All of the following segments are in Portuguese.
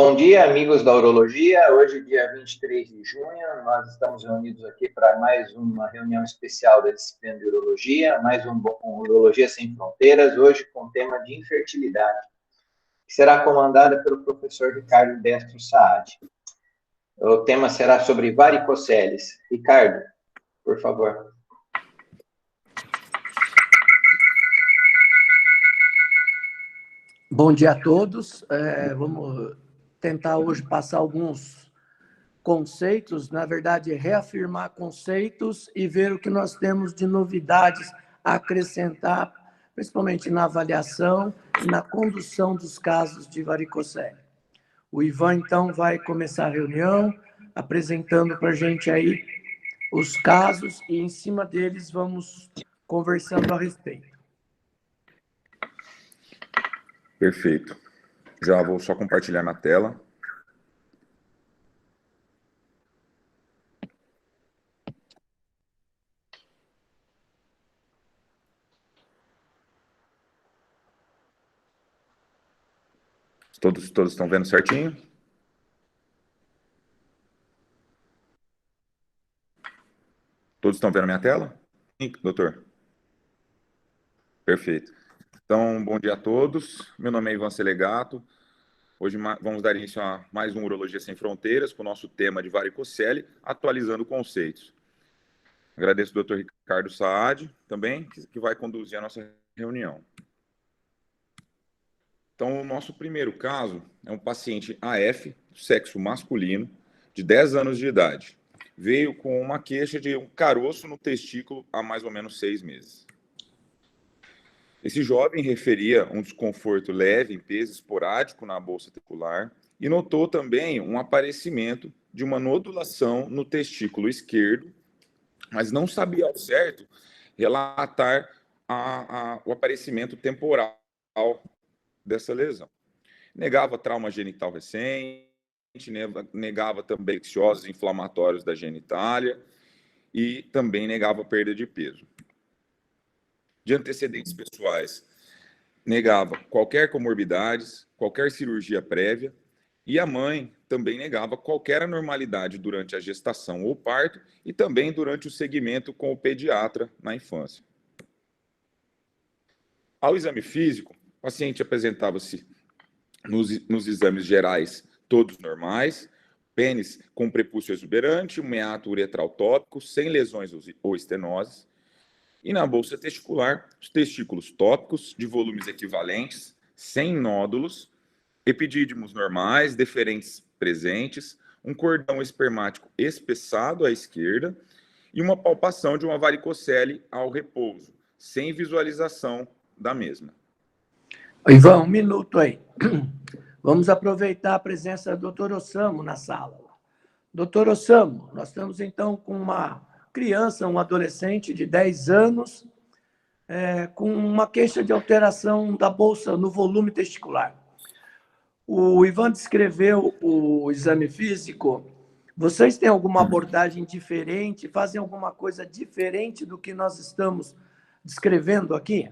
Bom dia, amigos da Urologia. Hoje, dia 23 de junho, nós estamos reunidos aqui para mais uma reunião especial da disciplina de Urologia, mais um Urologia Sem Fronteiras, hoje com o tema de infertilidade, que será comandada pelo professor Ricardo Destro Saad. O tema será sobre varicoceles. Ricardo, por favor. Bom dia a todos. Vamos tentar hoje passar alguns conceitos, na verdade, reafirmar conceitos e ver o que nós temos de novidades a acrescentar, principalmente na avaliação e na condução dos casos de varicocele. O Ivan, então, vai começar a reunião, apresentando para a gente aí os casos e, em cima deles, vamos conversando a respeito. Perfeito. Já vou só compartilhar na tela. Todos estão vendo certinho? Todos estão vendo a minha tela? Sim, doutor? Perfeito. Então, bom dia a todos. Meu nome é Ivan Selegato. Hoje vamos dar início a mais um Urologia Sem Fronteiras, com o nosso tema de varicocele, atualizando conceitos. Agradeço ao Dr. Ricardo Saad, também, que vai conduzir a nossa reunião. Então, o nosso primeiro caso é um paciente AF, sexo masculino, de 10 anos de idade. Veio com uma queixa de um caroço no testículo há mais ou menos 6 meses. Esse jovem referia um desconforto leve em peso esporádico na bolsa testicular e notou também um aparecimento de uma nodulação no testículo esquerdo, mas não sabia ao certo relatar o aparecimento temporal dessa lesão. Negava trauma genital recente, negava também infecciosas inflamatórios da genitália e também negava perda de peso. De antecedentes pessoais, negava qualquer comorbidades, qualquer cirurgia prévia, e a mãe também negava qualquer anormalidade durante a gestação ou parto e também durante o segmento com o pediatra na infância. Ao exame físico, o paciente apresentava-se nos exames gerais todos normais, pênis com prepúcio exuberante, um meato uretral tópico, sem lesões ou estenoses, e na bolsa testicular, os testículos tópicos de volumes equivalentes, sem nódulos, epidídimos normais, deferentes presentes, um cordão espermático espessado à esquerda e uma palpação de uma varicocele ao repouso, sem visualização da mesma. Ivan, um minuto aí. Vamos aproveitar a presença do Dr. Osamo na sala. Dr. Osamo, nós estamos então com uma criança, um adolescente de 10 anos, com uma queixa de alteração da bolsa no volume testicular. O Ivan descreveu o exame físico. Vocês têm alguma abordagem diferente? Fazem alguma coisa diferente do que nós estamos descrevendo aqui?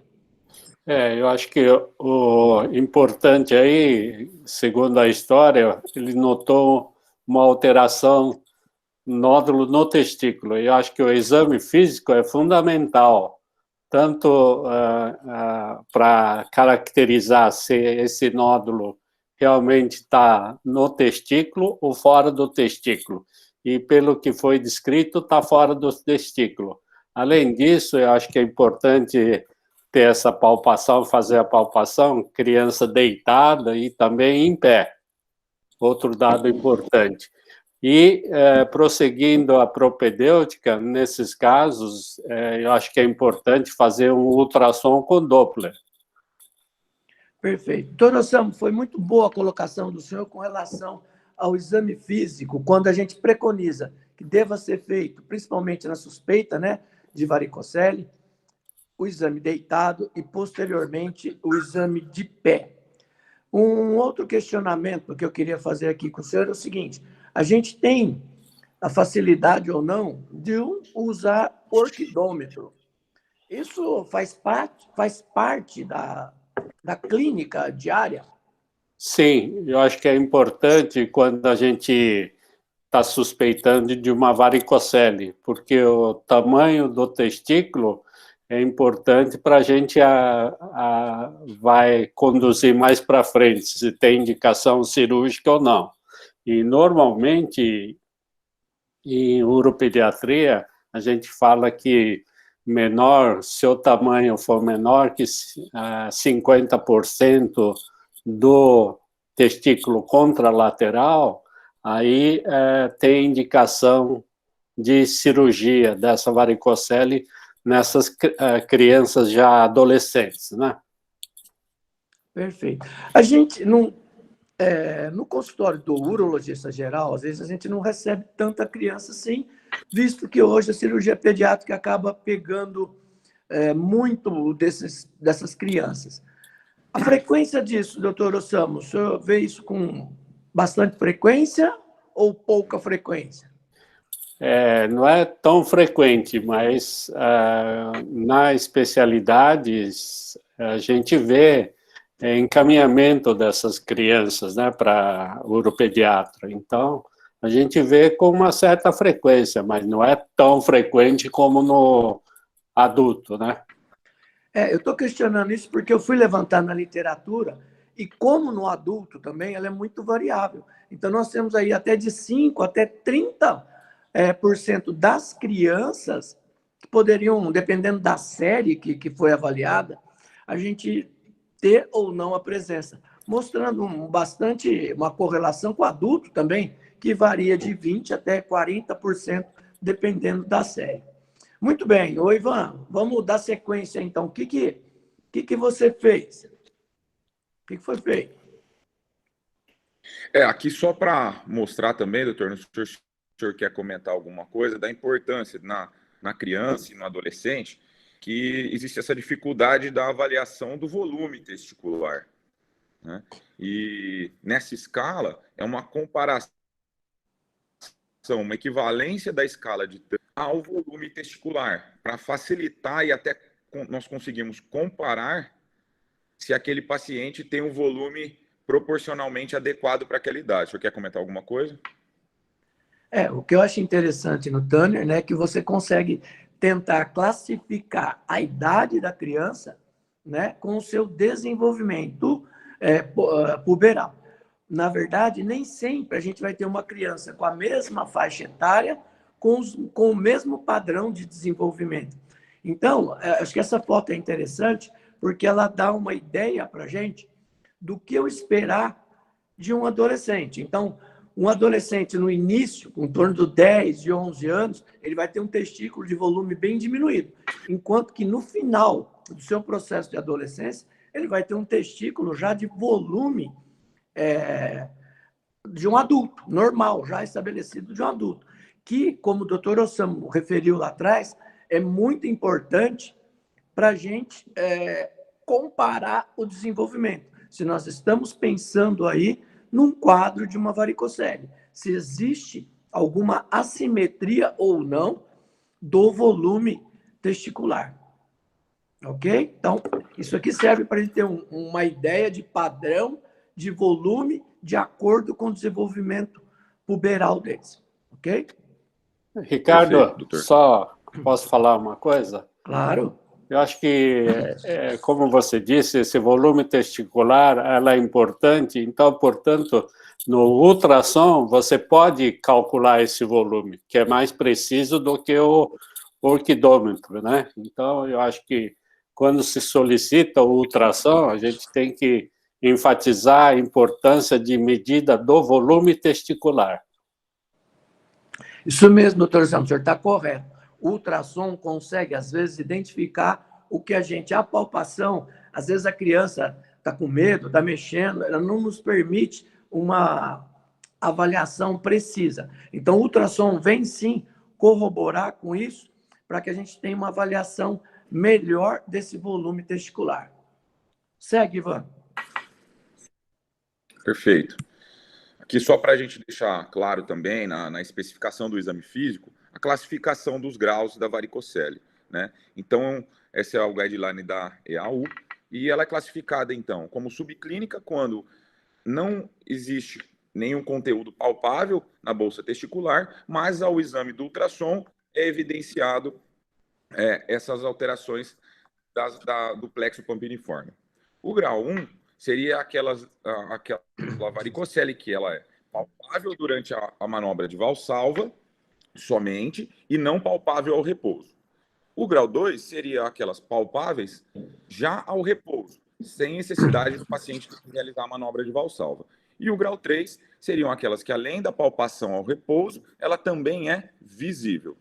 Eu acho que o importante aí, segundo a história, ele notou uma alteração nódulo no testículo. Eu acho que o exame físico é fundamental, tanto para caracterizar se esse nódulo realmente está no testículo ou fora do testículo. E, pelo que foi descrito, está fora do testículo. Além disso, eu acho que é importante ter essa palpação, fazer a palpação, criança deitada e também em pé. Outro dado importante. E, prosseguindo a propedêutica, nesses casos, eu acho que é importante fazer um ultrassom com Doppler. Perfeito. Doutor Osamo, foi muito boa a colocação do senhor com relação ao exame físico, quando a gente preconiza que deva ser feito, principalmente na suspeita, né, de varicocele, o exame deitado e, posteriormente, o exame de pé. Um outro questionamento que eu queria fazer aqui com o senhor é o seguinte: a gente tem a facilidade ou não de usar orquidômetro. Isso faz parte da clínica diária? Sim, eu acho que é importante quando a gente está suspeitando de uma varicocele, porque o tamanho do testículo é importante para a gente vai conduzir mais para frente, se tem indicação cirúrgica ou não. E, normalmente, em uropediatria, a gente fala que se o tamanho for menor que 50% do testículo contralateral, aí tem indicação de cirurgia dessa varicocele nessas crianças já adolescentes, né? Perfeito. A gente no consultório do urologista geral, às vezes a gente não recebe tanta criança assim, visto que hoje a cirurgia pediátrica acaba pegando muito dessas crianças. A frequência disso, doutor Osamu, o senhor vê isso com bastante frequência ou pouca frequência? Não é tão frequente, mas na especialidade a gente vê encaminhamento dessas crianças, né, para uropediatra. Então, a gente vê com uma certa frequência, mas não é tão frequente como no adulto, né? Eu estou questionando isso porque eu fui levantar na literatura e como no adulto também, ela é muito variável. Então, nós temos aí até de 5% até 30% das crianças que poderiam, dependendo da série que foi avaliada, a gente ter ou não a presença, mostrando uma correlação com o adulto também, que varia de 20% até 40%, dependendo da série. Muito bem. Ô, Ivan, vamos dar sequência, então. O que você fez? O que foi feito? Aqui só para mostrar também, doutor, se o senhor quer comentar alguma coisa, da importância na criança e no adolescente, que existe essa dificuldade da avaliação do volume testicular, né? E nessa escala é uma comparação, uma equivalência da escala de ao volume testicular, para facilitar e até nós conseguimos comparar se aquele paciente tem um volume proporcionalmente adequado para aquela idade. O senhor quer comentar alguma coisa? O que eu acho interessante no Tanner, né, é que você consegue tentar classificar a idade da criança, né, com o seu desenvolvimento puberal. Na verdade, nem sempre a gente vai ter uma criança com a mesma faixa etária, com o mesmo padrão de desenvolvimento. Então, acho que essa foto é interessante, porque ela dá uma ideia para a gente do que eu esperar de um adolescente. Então, um adolescente no início, com torno de 10 e 11 anos, ele vai ter um testículo de volume bem diminuído, enquanto que no final do seu processo de adolescência, ele vai ter um testículo já de volume de um adulto, normal, já estabelecido de um adulto, que, como o doutor Osamu referiu lá atrás, é muito importante para a gente comparar o desenvolvimento. Se nós estamos pensando aí num quadro de uma varicocele, se existe alguma assimetria ou não do volume testicular. Ok? Então, isso aqui serve para a gente ter uma ideia de padrão de volume de acordo com o desenvolvimento puberal deles. Ok? Ricardo, perfeito, só posso falar uma coisa? Claro. Eu acho que, como você disse, esse volume testicular ela é importante, então, portanto, no ultrassom, você pode calcular esse volume, que é mais preciso do que o orquidômetro, né? Então, eu acho que, quando se solicita o ultrassom, a gente tem que enfatizar a importância de medida do volume testicular. Isso mesmo, doutor Sam, o senhor está correto. O ultrassom consegue, às vezes, identificar o que a palpação, às vezes a criança está com medo, está mexendo, ela não nos permite uma avaliação precisa. Então, o ultrassom vem, sim, corroborar com isso, para que a gente tenha uma avaliação melhor desse volume testicular. Segue, Ivan. Perfeito. Aqui, só para a gente deixar claro também, na especificação do exame físico, a classificação dos graus da varicocele, né? Então, essa é o guideline da EAU, e ela é classificada, então, como subclínica quando não existe nenhum conteúdo palpável na bolsa testicular, mas ao exame do ultrassom é evidenciado essas alterações do plexo pampiniforme. O grau 1 seria aquela varicocele que ela é palpável durante a manobra de Valsalva somente e não palpável ao repouso. O grau 2 seria aquelas palpáveis já ao repouso, sem necessidade do paciente realizar a manobra de Valsalva. E o grau 3 seriam aquelas que, além da palpação ao repouso, ela também é visível.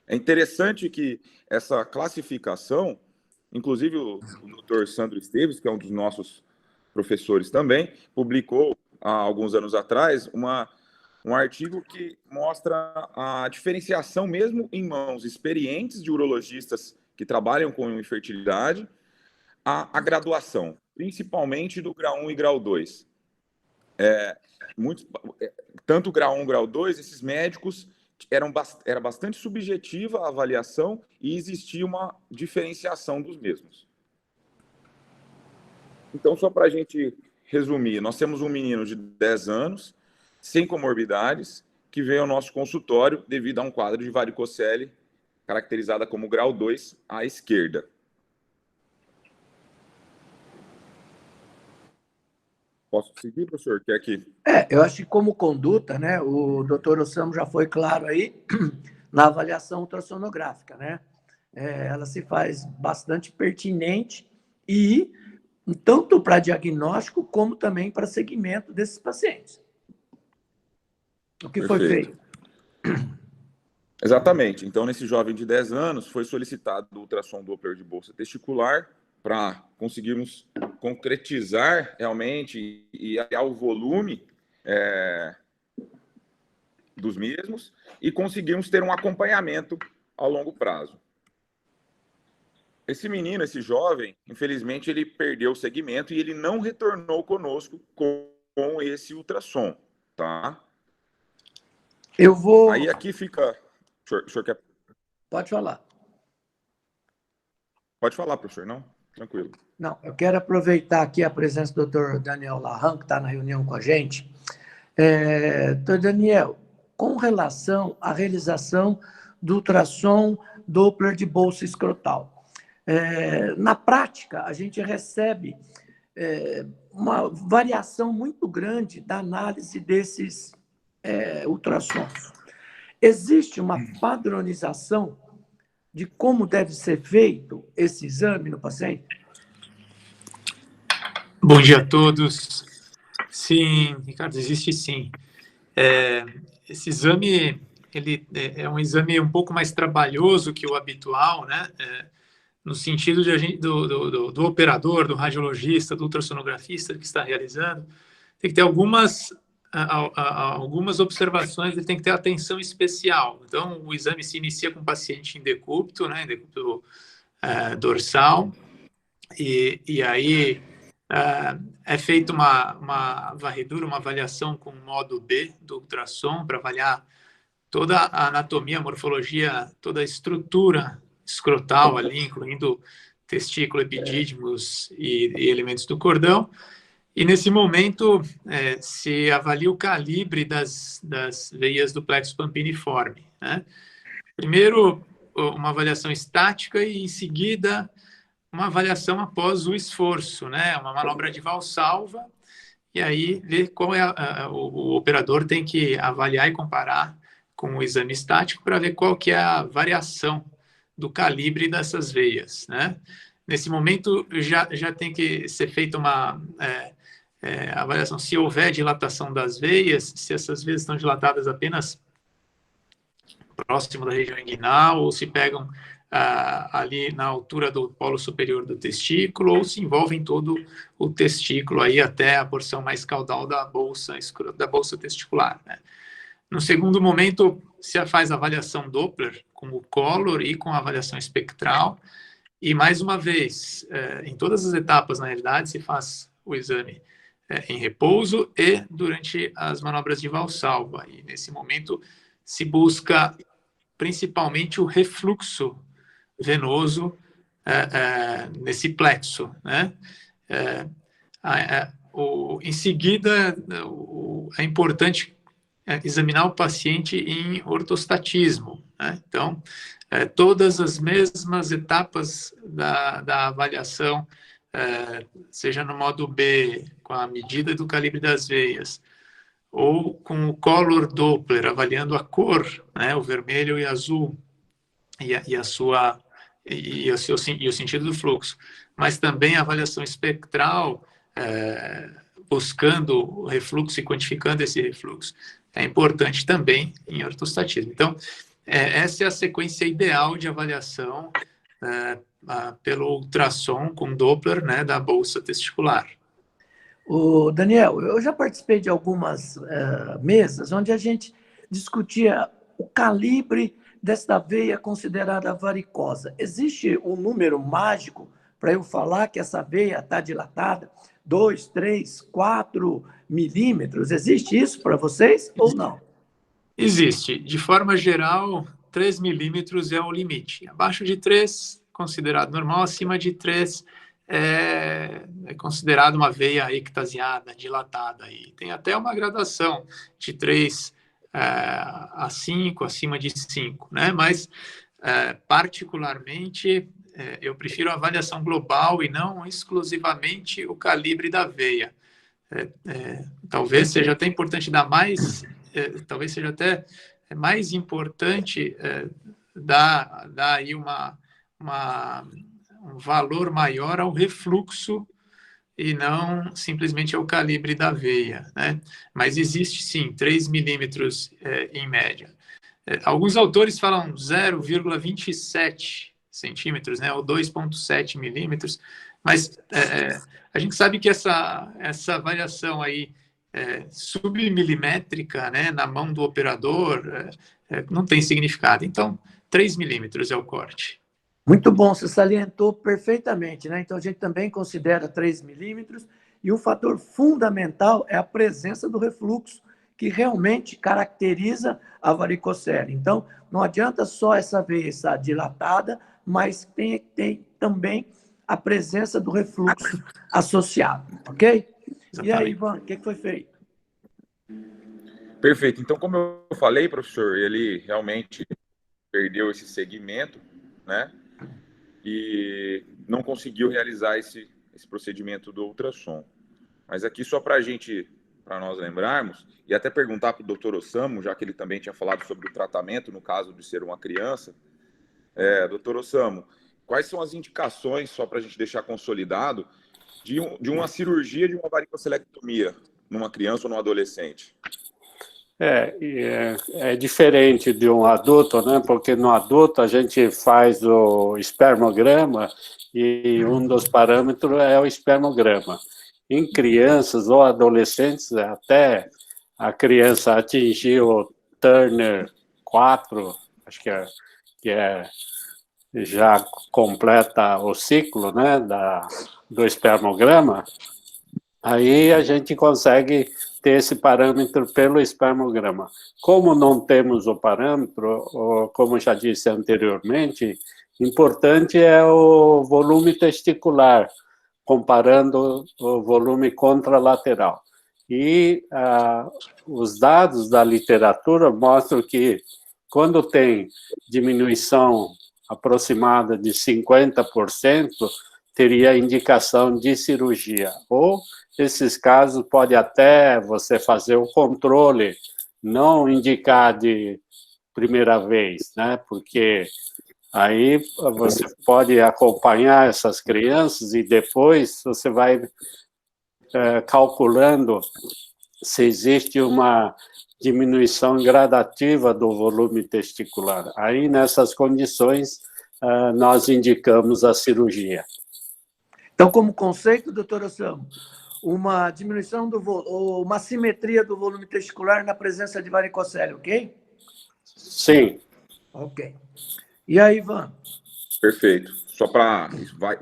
É interessante que essa classificação, inclusive o Dr. Sandro Esteves, que é um dos nossos professores também, publicou há alguns anos atrás um artigo que mostra a diferenciação, mesmo em mãos experientes de urologistas que trabalham com infertilidade, a graduação, principalmente do grau 1 e grau 2. Tanto grau 1 grau 2, esses médicos era bastante subjetiva a avaliação e existia uma diferenciação dos mesmos. Então, só para a gente resumir, nós temos um menino de 10 anos, sem comorbidades, que veio ao nosso consultório devido a um quadro de varicocele, caracterizada como grau 2 à esquerda. Posso seguir, professor? Quer que... Eu acho que como conduta, né, o doutor Ossamo já foi claro aí na avaliação ultrassonográfica, né? Ela se faz bastante pertinente e tanto para diagnóstico como também para segmento desses pacientes. O que foi feito? Exatamente. Então, nesse jovem de 10 anos, foi solicitado o ultrassom Doppler de bolsa testicular para conseguirmos concretizar realmente e avaliar o volume dos mesmos e conseguirmos ter um acompanhamento a longo prazo. Esse menino, esse jovem, infelizmente, ele perdeu o segmento e ele não retornou conosco com esse ultrassom, tá? Eu vou... Aí aqui fica... O senhor quer... Pode falar. Pode falar, professor, não? Tranquilo. Não, eu quero aproveitar aqui a presença do Dr. Daniel Larran, que está na reunião com a gente. Dr. Daniel, com relação à realização do ultrassom Doppler de bolsa escrotal, na prática, a gente recebe uma variação muito grande da análise desses ultrassons. Existe uma padronização de como deve ser feito esse exame no paciente? Bom dia a todos. Sim, Ricardo, existe sim. Esse exame ele é um exame um pouco mais trabalhoso que o habitual, né? No sentido do operador, do radiologista, do ultrassonografista que está realizando, tem que ter algumas observações, ele tem que ter atenção especial. Então, o exame se inicia com o paciente em decúbito, né? Em decúbito dorsal, e aí é feita uma varredura, uma avaliação com o modo B do ultrassom para avaliar toda a anatomia, a morfologia, toda a estrutura escrotal ali, incluindo testículo, epidídimos e elementos do cordão. E nesse momento se avalia o calibre das veias do plexo pampiniforme, né? Primeiro, uma avaliação estática e, em seguida, uma avaliação após o esforço, né? Uma manobra de Valsalva, e aí ver qual o operador tem que avaliar e comparar com o exame estático para ver qual que é a variação do calibre dessas veias, né? Nesse momento, já tem que ser feita uma avaliação se houver dilatação das veias, se essas veias estão dilatadas apenas próximo da região inguinal, ou se pegam ali na altura do polo superior do testículo, ou se envolvem todo o testículo aí até a porção mais caudal da bolsa testicular, né? No segundo momento, se faz a avaliação Doppler com o Color e com a avaliação espectral, e mais uma vez, em todas as etapas, na realidade, se faz o exame em repouso e durante as manobras de Valsalva. E nesse momento se busca principalmente o refluxo venoso nesse plexo, né? em seguida, é importante examinar o paciente em ortostatismo, né? Então, todas as mesmas etapas da avaliação, seja no modo B, com a medida do calibre das veias, ou com o color Doppler, avaliando a cor, né, o vermelho e azul, e o sentido do fluxo, mas também a avaliação espectral, buscando o refluxo e quantificando esse refluxo, é importante também em ortostatismo. Então, essa é a sequência ideal de avaliação pelo ultrassom com Doppler, né, da bolsa testicular. O Daniel, eu já participei de algumas mesas onde a gente discutia o calibre desta veia considerada varicosa. Existe um número mágico para eu falar que essa veia está dilatada? 2, 3, 4 milímetros? Existe isso para vocês ou não? Existe. De forma geral, 3 milímetros é o limite. Abaixo de 3, considerado normal. Acima de 3, é considerado uma veia ectasiada, dilatada. E tem até uma gradação de 3 a 5, acima de 5, né? Mas, particularmente, eu prefiro a avaliação global e não exclusivamente o calibre da veia. Talvez seja até importante dar mais, talvez seja até mais importante dar aí um valor maior ao refluxo e não simplesmente ao calibre da veia, né? Mas existe sim 3 milímetros em média. Alguns autores falam 0,27 centímetros, né, ou 2,7 milímetros, mas a gente sabe que essa variação aí submilimétrica, né, na mão do operador, não tem significado. Então, 3 milímetros é o corte. Muito bom, você salientou perfeitamente, né? Então, a gente também considera 3 milímetros e um fator fundamental é a presença do refluxo, que realmente caracteriza a varicocele. Então, não adianta só essa veia estar dilatada, mas tem também a presença do refluxo associado, ok? Exatamente. E aí, Ivan, o que foi feito? Perfeito. Então, como eu falei, professor, ele realmente perdeu esse segmento, né? E não conseguiu realizar esse procedimento do ultrassom. Mas aqui, só para nós lembrarmos, e até perguntar para o doutor Osamu, já que ele também tinha falado sobre o tratamento, no caso de ser uma criança. Doutor Osamu, quais são as indicações, só para a gente deixar consolidado, de uma cirurgia de uma varicocelectomia numa criança ou num adolescente? É diferente de um adulto, né? Porque no adulto a gente faz o espermograma e um dos parâmetros é o espermograma. Em crianças ou adolescentes, até a criança atingir o Turner 4, acho que já completa o ciclo, né, do espermograma, aí a gente consegue ter esse parâmetro pelo espermograma. Como não temos o parâmetro, como já disse anteriormente, importante é o volume testicular, comparando o volume contralateral. E os dados da literatura mostram que quando tem diminuição aproximada de 50%, teria indicação de cirurgia. Ou, nesses casos, pode até você fazer o controle, não indicar de primeira vez, né? Porque aí você pode acompanhar essas crianças e depois você vai calculando se existe uma diminuição gradativa do volume testicular. Aí, nessas condições, nós indicamos a cirurgia. Então, como conceito, doutor Osamu, uma diminuição ou uma simetria do volume testicular na presença de varicocele, ok? Sim. Ok. E aí, Ivan? Perfeito. Só para...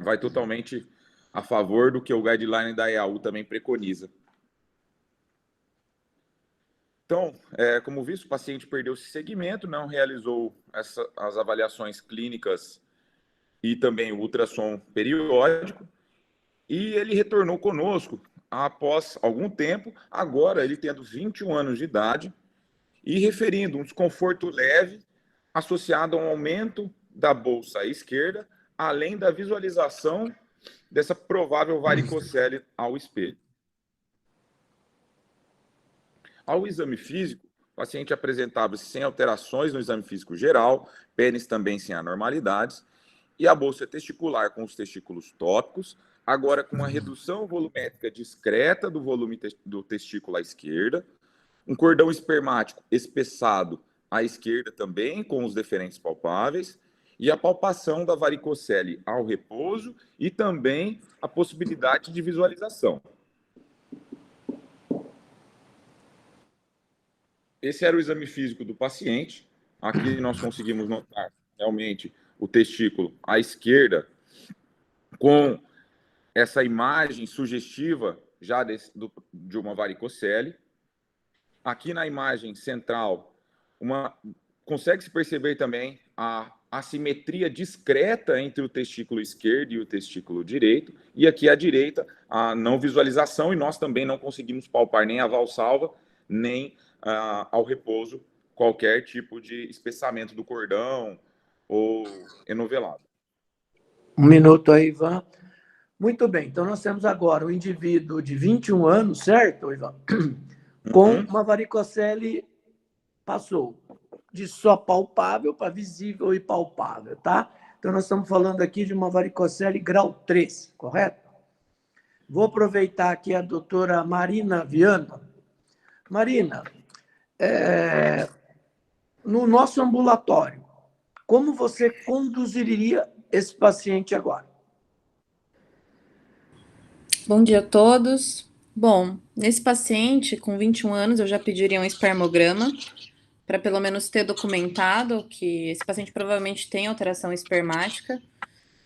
Vai totalmente a favor do que o guideline da EAU também preconiza. Então, como visto, o paciente perdeu esse segmento, não realizou as avaliações clínicas e também o ultrassom periódico, e ele retornou conosco após algum tempo, agora ele tendo 21 anos de idade e referindo um desconforto leve associado a um aumento da bolsa à esquerda, além da visualização dessa provável varicocele ao espelho. Ao exame físico, o paciente apresentava-se sem alterações no exame físico geral, pênis também sem anormalidades, e a bolsa testicular com os testículos tópicos, agora com uma redução volumétrica discreta do volume do testículo à esquerda, um cordão espermático espessado à esquerda também, com os deferentes palpáveis, e a palpação da varicocele ao repouso e também a possibilidade de visualização. Esse era o exame físico do paciente. Aqui nós conseguimos notar realmente o testículo à esquerda com essa imagem sugestiva já de uma varicocele. Aqui na imagem central, consegue-se perceber também a assimetria discreta entre o testículo esquerdo e o testículo direito. E aqui à direita, a não visualização, e nós também não conseguimos palpar nem a valsalva, nem ao repouso qualquer tipo de espessamento do cordão ou enovelado. Um minuto aí, Ivan. Muito bem, então nós temos agora um indivíduo de 21 anos, certo, Ivan? Com uma varicocele, passou de só palpável para visível e palpável, tá? Então nós estamos falando aqui de uma varicocele grau 3, correto? Vou aproveitar aqui a doutora Marina Viana. Marina, no nosso ambulatório, como você conduziria esse paciente agora? Bom dia a todos. Bom, nesse paciente com 21 anos, eu já pediria um espermograma para pelo menos ter documentado que esse paciente provavelmente tem alteração espermática.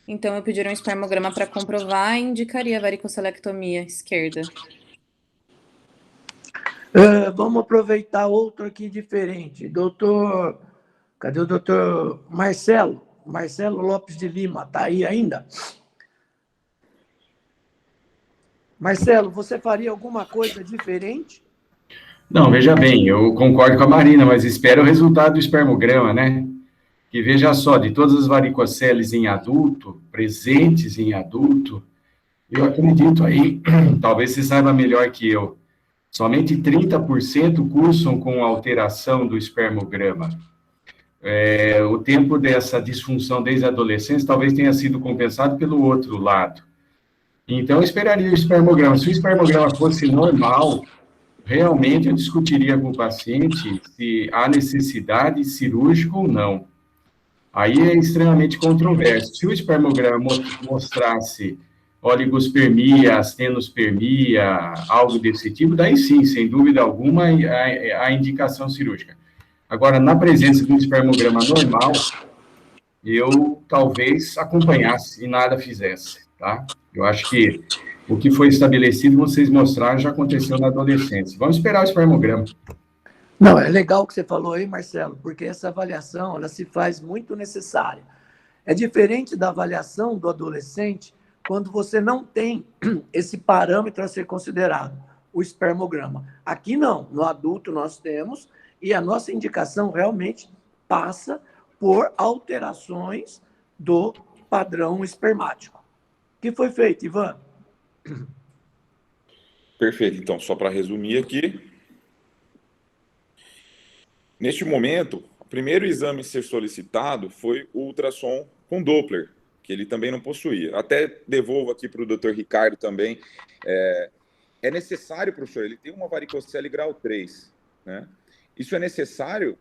Então, eu pediria um espermograma para comprovar e indicaria a varicocelectomia esquerda. Vamos aproveitar outro aqui diferente. Cadê o doutor Marcelo? Marcelo Lopes de Lima, está aí ainda? Marcelo, você faria alguma coisa diferente? Não, veja bem, eu concordo com a Marina, mas espero o resultado do espermograma, né? Que veja só, de todas as varicoceles em adulto, presentes em adulto, eu acredito aí, talvez você saiba melhor que eu, somente 30% cursam com alteração do espermograma. O tempo dessa disfunção desde a adolescência talvez tenha sido compensado pelo outro lado. Então, eu esperaria o espermograma. Se o espermograma fosse normal, realmente eu discutiria com o paciente se há necessidade cirúrgica ou não. Aí é extremamente controverso. Se o espermograma mostrasse oligospermia, astenospermia, algo desse tipo, daí sim, sem dúvida alguma, a indicação cirúrgica. Agora, na presença de um espermograma normal, eu talvez acompanhasse e nada fizesse, tá? Eu acho que o que foi estabelecido, vocês mostraram, já aconteceu na adolescência. Vamos esperar o espermograma. Não, é legal o que você falou aí, Marcelo, porque essa avaliação, ela se faz muito necessária. É diferente da avaliação do adolescente, quando você não tem esse parâmetro a ser considerado, o espermograma. Aqui não, no adulto nós temos, e a nossa indicação realmente passa por alterações do padrão espermático. O que foi feito, Ivan? Perfeito. Então, só para resumir aqui. Neste momento, o primeiro exame a ser solicitado foi o ultrassom com Doppler, que ele também não possuía. Até devolvo aqui para o Dr. Ricardo também. É necessário, professor, ele tem uma varicocele grau 3, né? Isso é necessário?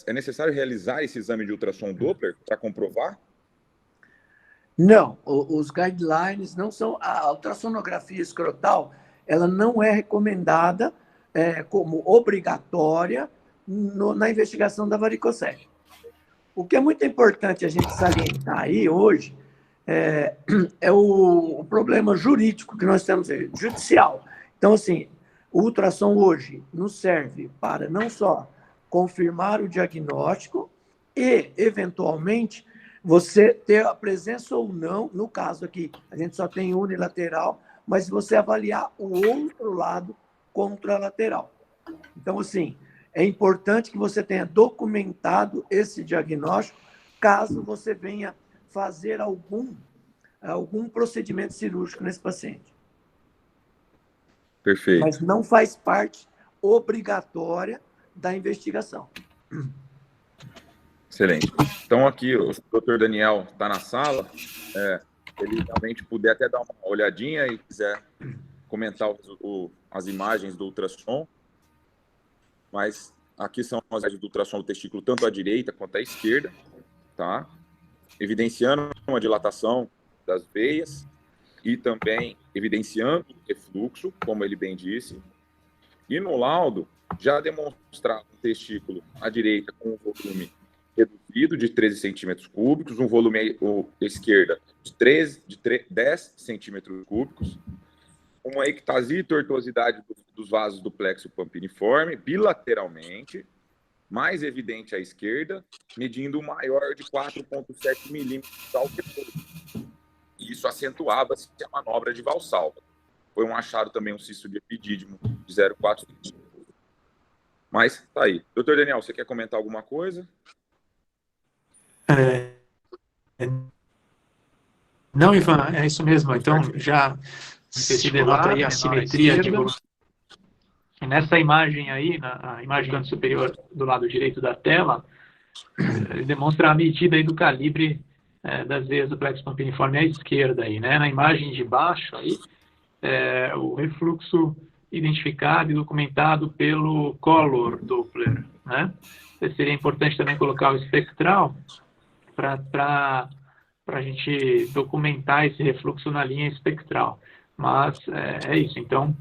É necessário realizar esse exame de ultrassom Doppler para comprovar? Não, os guidelines não são... A ultrassonografia escrotal, ela não é recomendada como obrigatória na investigação da varicocele. O que é muito importante a gente salientar aí hoje é o problema jurídico que nós temos aí, judicial. Então, assim, o ultrassom hoje nos serve para não só confirmar o diagnóstico e, eventualmente, você ter a presença ou não, no caso aqui, a gente só tem unilateral, mas você avaliar o outro lado contralateral. Então, assim, é importante que você tenha documentado esse diagnóstico, caso você venha fazer algum procedimento cirúrgico nesse paciente. Perfeito. Mas não faz parte obrigatória da investigação. Excelente. Então, aqui, o doutor Daniel está na sala. Ele realmente puder até dar uma olhadinha e quiser comentar as imagens do ultrassom. Mas aqui são as imagens do ultrassom do testículo, tanto à direita quanto à esquerda, tá? Evidenciando uma dilatação das veias e também evidenciando o refluxo, como ele bem disse. E no laudo, já demonstrava o testículo à direita com um volume reduzido de 13 centímetros cúbicos, um volume à esquerda de 10 centímetros cúbicos, uma ectasia e tortuosidade dos vasos do plexo pampiniforme, bilateralmente, mais evidente à esquerda, medindo maior de 4,7 milímetros ao repouso. E isso acentuava-se a manobra de Valsalva. Foi um achado também um cisto de epidídimo de 0,4 centímetros. Mas tá aí. Doutor Daniel, você quer comentar alguma coisa? Não, Ivan, é isso mesmo. Então, já se denota aí a simetria de volume. Nessa imagem aí, na imagem do canto superior do lado direito da tela, ele demonstra a medida aí do calibre das veias do plexo pampiniforme à esquerda aí, né? Na imagem de baixo aí, o refluxo identificado e documentado pelo Color Doppler, né? Seria importante também colocar o espectral para a gente documentar esse refluxo na linha espectral. Mas é isso. Então,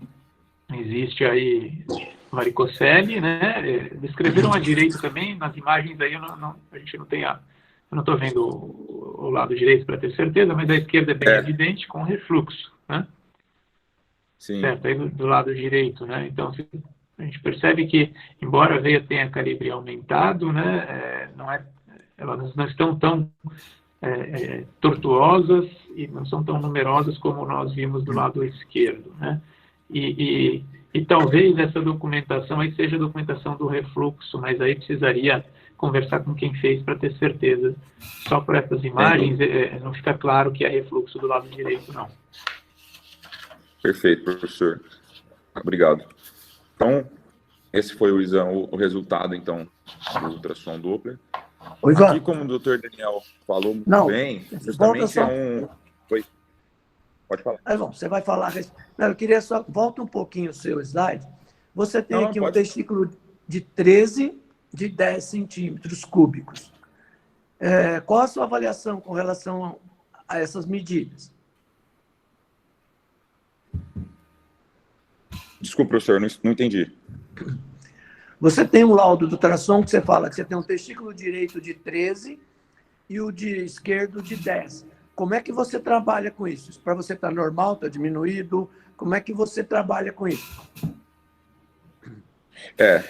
existe aí varicocele, né? Descreveram à direita também, nas imagens aí a gente não tem eu não estou vendo o lado direito para ter certeza, mas a esquerda é bem evidente com refluxo, né? Sim. Certo, aí do lado direito, né? Então, a gente percebe que, embora a veia tenha calibre aumentado, né? Elas não estão tão tortuosas e não são tão numerosas como nós vimos do lado esquerdo, né? E talvez essa documentação aí seja a documentação do refluxo, mas aí precisaria conversar com quem fez para ter certeza. Só por essas imagens não fica claro que é refluxo do lado direito, não. Perfeito, professor. Obrigado. Então, esse foi o exame, o resultado, então, do ultrassom Doppler. Aqui, como o doutor Daniel falou muito bem, justamente Oi. Pode falar. Bom, você vai falar... Não, eu queria só... Volta um pouquinho o seu slide. Você tem aqui um testículo de 13 de 10 centímetros cúbicos. Qual a sua avaliação com relação a essas medidas? Desculpa, professor, não entendi. Você tem um laudo do ultrassom que você fala que você tem um testículo direito de 13 e o de esquerdo de 10. Como é que você trabalha com isso? Para você está normal, está diminuído? Como é que você trabalha com isso?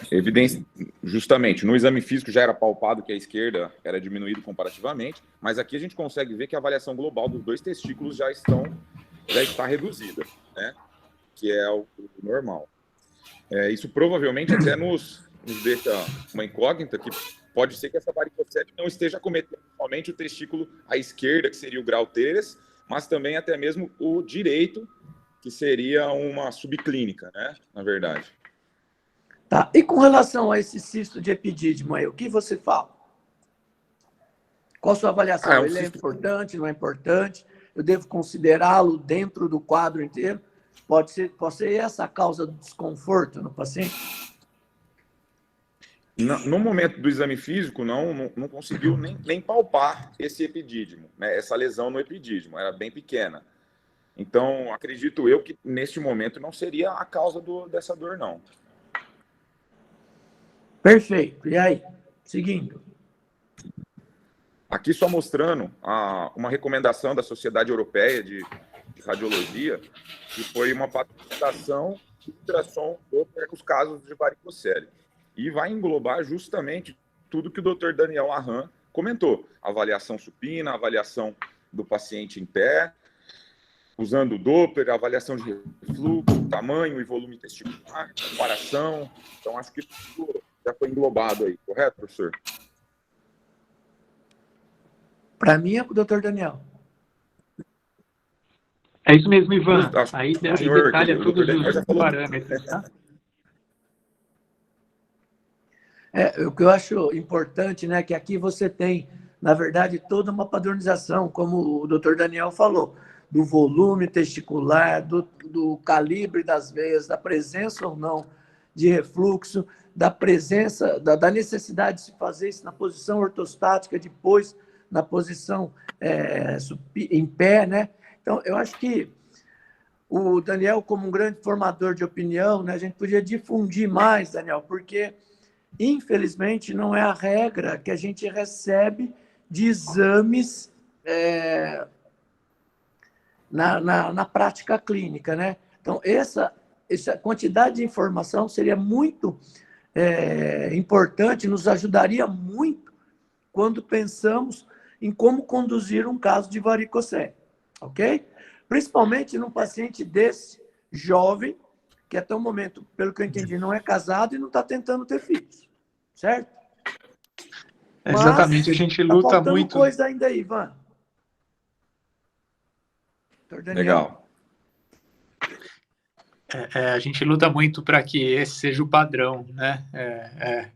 Evidência, justamente, no exame físico já era palpado que a esquerda era diminuído comparativamente, mas aqui a gente consegue ver que a avaliação global dos dois testículos já está reduzida, né? Que é o normal. Isso provavelmente até nos deixa uma incógnita, que pode ser que essa varicocele não esteja cometendo somente o testículo à esquerda, que seria o grau teres, mas também até mesmo o direito, que seria uma subclínica, né? Na verdade. Tá. E com relação a esse cisto de epidídimo aí, o que você fala? Qual a sua avaliação? Ele é importante, não é importante? Eu devo considerá-lo dentro do quadro inteiro? Pode ser essa a causa do desconforto no paciente? No momento do exame físico, não conseguiu nem palpar esse epidídimo, né? Essa lesão no epidídimo, era bem pequena. Então, acredito eu que neste momento não seria a causa dessa dor, não. Perfeito. E aí? Seguindo. Aqui só mostrando uma recomendação da Sociedade Europeia de Radiologia, que foi uma patrocinação de ultrassom nos casos de varicocele. E vai englobar justamente tudo que o Dr. Daniel Arran comentou. Avaliação supina, avaliação do paciente em pé. usando o Doppler, avaliação de refluxo, tamanho e volume testicular, comparação. Então, acho que tudo já foi englobado aí, correto, professor? Para mim é com o doutor Daniel. É isso mesmo, Ivan. Acho Aí que o senhor, detalha o todos doutor Daniel já os falou. parâmetros, tá? O que eu acho importante, né, que aqui você tem, na verdade, toda uma padronização, como o doutor Daniel falou, do volume testicular, do calibre das veias, da presença ou não de refluxo, da presença, da necessidade de se fazer isso na posição ortostática, depois na posição em pé, né? Então, eu acho que o Daniel, como um grande formador de opinião, né, a gente podia difundir mais, Daniel, porque, infelizmente, não é a regra que a gente recebe de exames na prática clínica, né? Então, essa quantidade de informação seria muito importante, nos ajudaria muito quando pensamos em como conduzir um caso de varicocele, ok? Principalmente num paciente desse, jovem, que até o momento, pelo que eu entendi, não é casado e não está tentando ter filhos, certo? Exatamente, a gente luta tá faltando muito. Coisa ainda aí, Ivan. Doutor Daniel. Legal. A gente luta muito para que esse seja o padrão, né?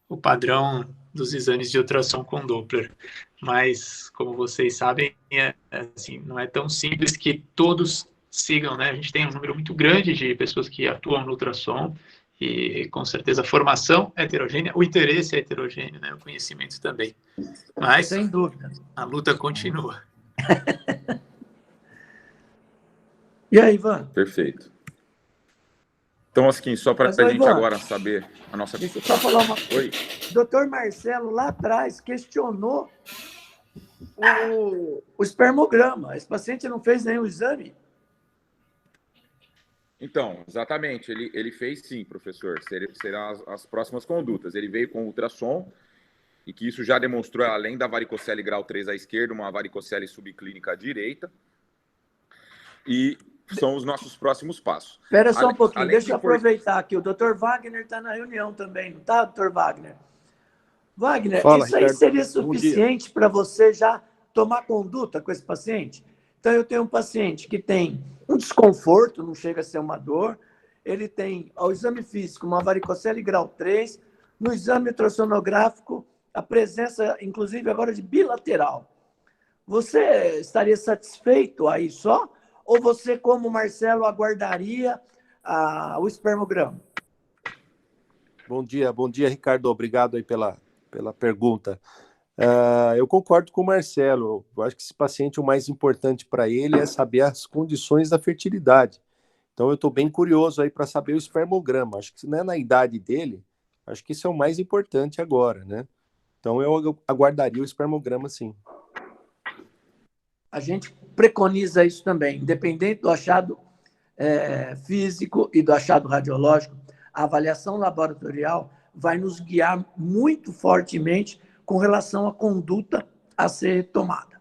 O padrão dos exames de ultrassom com Doppler. Mas, como vocês sabem, assim, não é tão simples que todos sigam, né? A gente tem um número muito grande de pessoas que atuam no ultrassom e, com certeza, a formação é heterogênea, o interesse é heterogêneo, né? O conhecimento também. Mas, sem dúvida, a luta continua. E aí, Ivan? Perfeito. Então, assim, só para a gente Ivan, agora saber a nossa... Deixa eu só falar uma coisa. Oi? O doutor Marcelo, lá atrás, questionou o espermograma. Esse paciente não fez nenhum exame? Então, exatamente. Ele fez sim, professor. Serão as próximas condutas. Ele veio com ultrassom e que isso já demonstrou, além da varicocele grau 3 à esquerda, uma varicocele subclínica à direita. E são os nossos próximos passos. Espera só um pouquinho, deixa eu aproveitar aqui. O doutor Wagner está na reunião também, não está, doutor Wagner? Wagner, Fala, isso aí Ricardo. seria suficiente para você já tomar conduta com esse paciente? Então, eu tenho um paciente que tem um desconforto, não chega a ser uma dor, ele tem, ao exame físico, uma varicocele grau 3, no exame ultrassonográfico, a presença, inclusive, agora de bilateral. Você estaria satisfeito aí só? Ou você, como Marcelo, aguardaria o espermograma? Bom dia, Ricardo. Obrigado aí pela pergunta. Eu concordo com o Marcelo. Eu acho que esse paciente, o mais importante para ele é saber as condições da fertilidade. Então, eu estou bem curioso aí para saber o espermograma. Acho que, né, na idade dele, acho que isso é o mais importante agora, né? Então, eu aguardaria o espermograma, sim. A gente preconiza isso também, independente do achado físico e do achado radiológico, a avaliação laboratorial vai nos guiar muito fortemente com relação à conduta a ser tomada.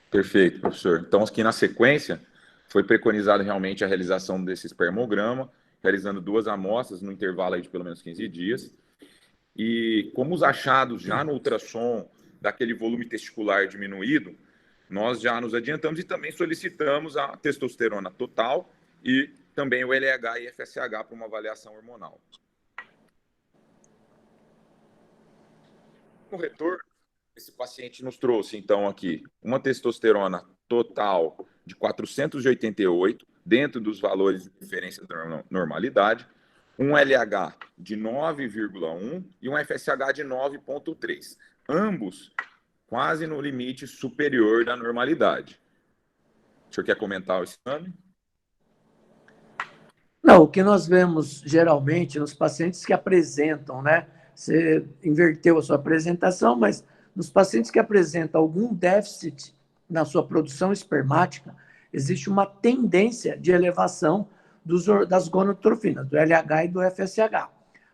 Perfeito, professor. Então, aqui na sequência, foi preconizado realmente a realização desse espermograma, realizando 2 amostras no intervalo aí de pelo menos 15 dias. E como os achados já no ultrassom daquele volume testicular diminuído, nós já nos adiantamos e também solicitamos a testosterona total e também o LH e FSH para uma avaliação hormonal. No retorno, esse paciente nos trouxe, então, aqui, uma testosterona total de 488, dentro dos valores de referência da normalidade, um LH de 9,1 e um FSH de 9,3. Ambos quase no limite superior da normalidade. O senhor quer comentar o exame? Não, o que nós vemos geralmente nos pacientes que apresentam, né? Você inverteu a sua apresentação, mas nos pacientes que apresentam algum déficit na sua produção espermática, existe uma tendência de elevação das gonadotrofinas, do LH e do FSH.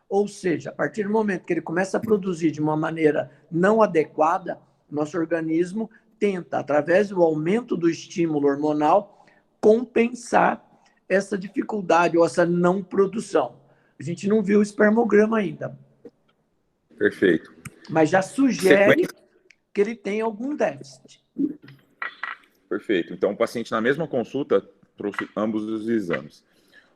Ou seja, a partir do momento que ele começa a produzir de uma maneira não adequada, nosso organismo tenta, através do aumento do estímulo hormonal, compensar essa dificuldade ou essa não produção. A gente não viu o espermograma ainda. Perfeito. Mas já sugere Sequência. que ele tem algum déficit. Perfeito. Então, o paciente, na mesma consulta, trouxe ambos os exames.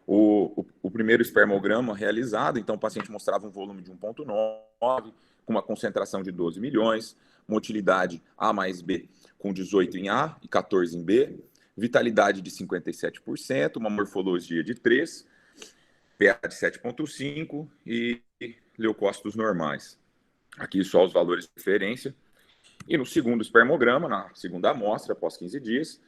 O primeiro espermograma realizado, então, o paciente mostrava um volume de 1,9, com uma concentração de 12 milhões, motilidade A mais B com 18 em A e 14 em B, vitalidade de 57%, uma morfologia de 3, PA de 7,5 e leucócitos normais. Aqui só os valores de referência. E no segundo espermograma, na segunda amostra, após 15 dias,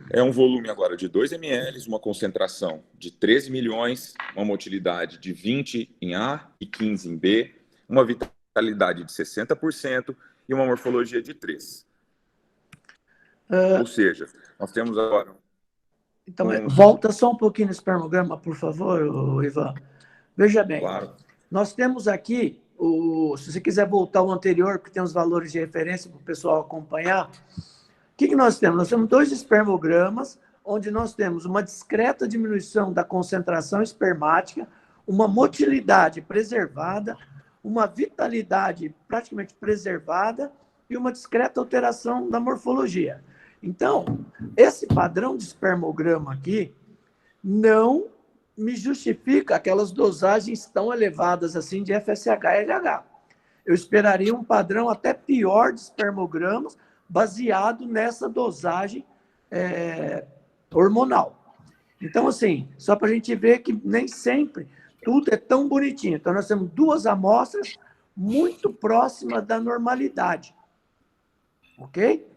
é um volume agora de 2 ml, uma concentração de 13 milhões, uma motilidade de 20 em A e 15 em B, uma vitalidade de 60% e uma morfologia de 3. Ou seja, nós temos agora... Então, volta só um pouquinho no espermograma, por favor, Ivan. Veja bem, Claro. Nós temos aqui, se você quiser voltar ao anterior, que tem os valores de referência para o pessoal acompanhar, o que nós temos? Nós temos 2 espermogramas, onde nós temos uma discreta diminuição da concentração espermática, uma motilidade preservada, uma vitalidade praticamente preservada e uma discreta alteração da morfologia. Então, esse padrão de espermograma aqui não me justifica aquelas dosagens tão elevadas assim de FSH e LH. Eu esperaria um padrão até pior de espermogramas baseado nessa dosagem hormonal. Então, assim, só para a gente ver que nem sempre tudo é tão bonitinho. Então, nós temos 2 amostras muito próximas da normalidade. Ok?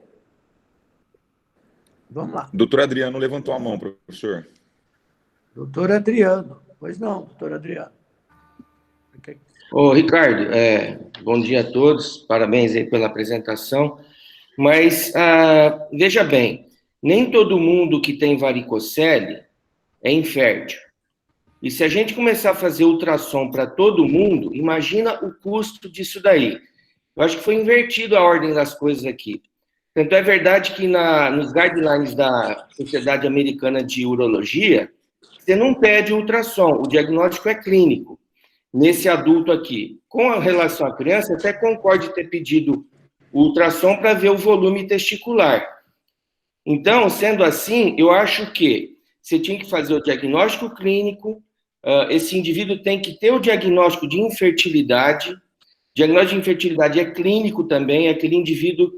Vamos lá. Doutor Adriano levantou a mão, professor. Doutor Adriano. Pois não, doutor Adriano. Okay. Ô, Ricardo, bom dia a todos. Parabéns aí pela apresentação. Mas, veja bem, nem todo mundo que tem varicocele é infértil. E se a gente começar a fazer ultrassom para todo mundo, imagina o custo disso daí. Eu acho que foi invertido a ordem das coisas aqui. Tanto é verdade que nos guidelines da Sociedade Americana de Urologia, você não pede ultrassom, o diagnóstico é clínico. Nesse adulto aqui, com relação à criança, eu até concordo de ter pedido o ultrassom para ver o volume testicular. Então, sendo assim, eu acho que você tinha que fazer o diagnóstico clínico, esse indivíduo tem que ter o diagnóstico de infertilidade. O diagnóstico de infertilidade é clínico também, é aquele indivíduo,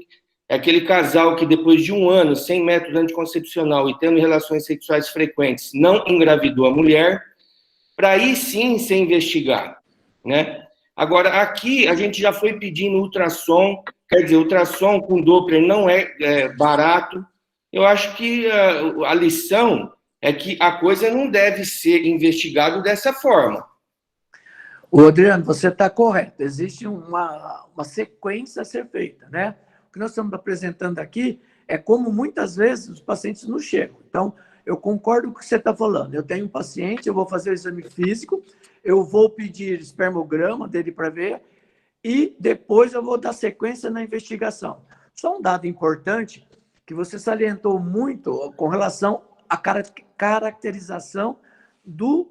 é aquele casal que depois de 1 ano, sem método anticoncepcional e tendo relações sexuais frequentes, não engravidou a mulher, para aí sim ser investigado, né? Agora, aqui a gente já foi pedindo ultrassom, quer dizer, ultrassom com Doppler não é barato. Eu acho que a lição é que a coisa não deve ser investigada dessa forma. Ô, Adriano, você está correto. Existe uma sequência a ser feita, né? O que nós estamos apresentando aqui é como muitas vezes os pacientes nos chegam. Então, eu concordo com o que você está falando. Eu tenho um paciente, eu vou fazer o exame físico, eu vou pedir espermograma dele para ver e depois eu vou dar sequência na investigação. Só um dado importante que você salientou muito com relação à caracterização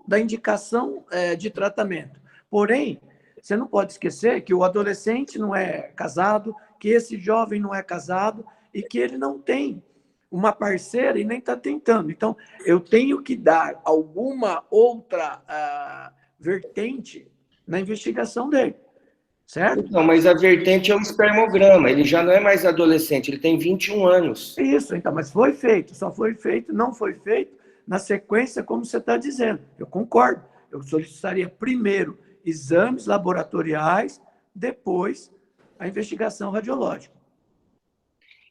da indicação de tratamento. Porém, você não pode esquecer que o adolescente não é casado, que esse jovem não é casado e que ele não tem uma parceira e nem está tentando. Então, eu tenho que dar alguma outra vertente na investigação dele, certo? Não, mas a vertente é o espermograma, ele já não é mais adolescente, ele tem 21 anos. Isso, então, mas foi feito, só foi feito, não foi feito na sequência como você está dizendo. Eu concordo, eu solicitaria primeiro exames laboratoriais, depois a investigação radiológica.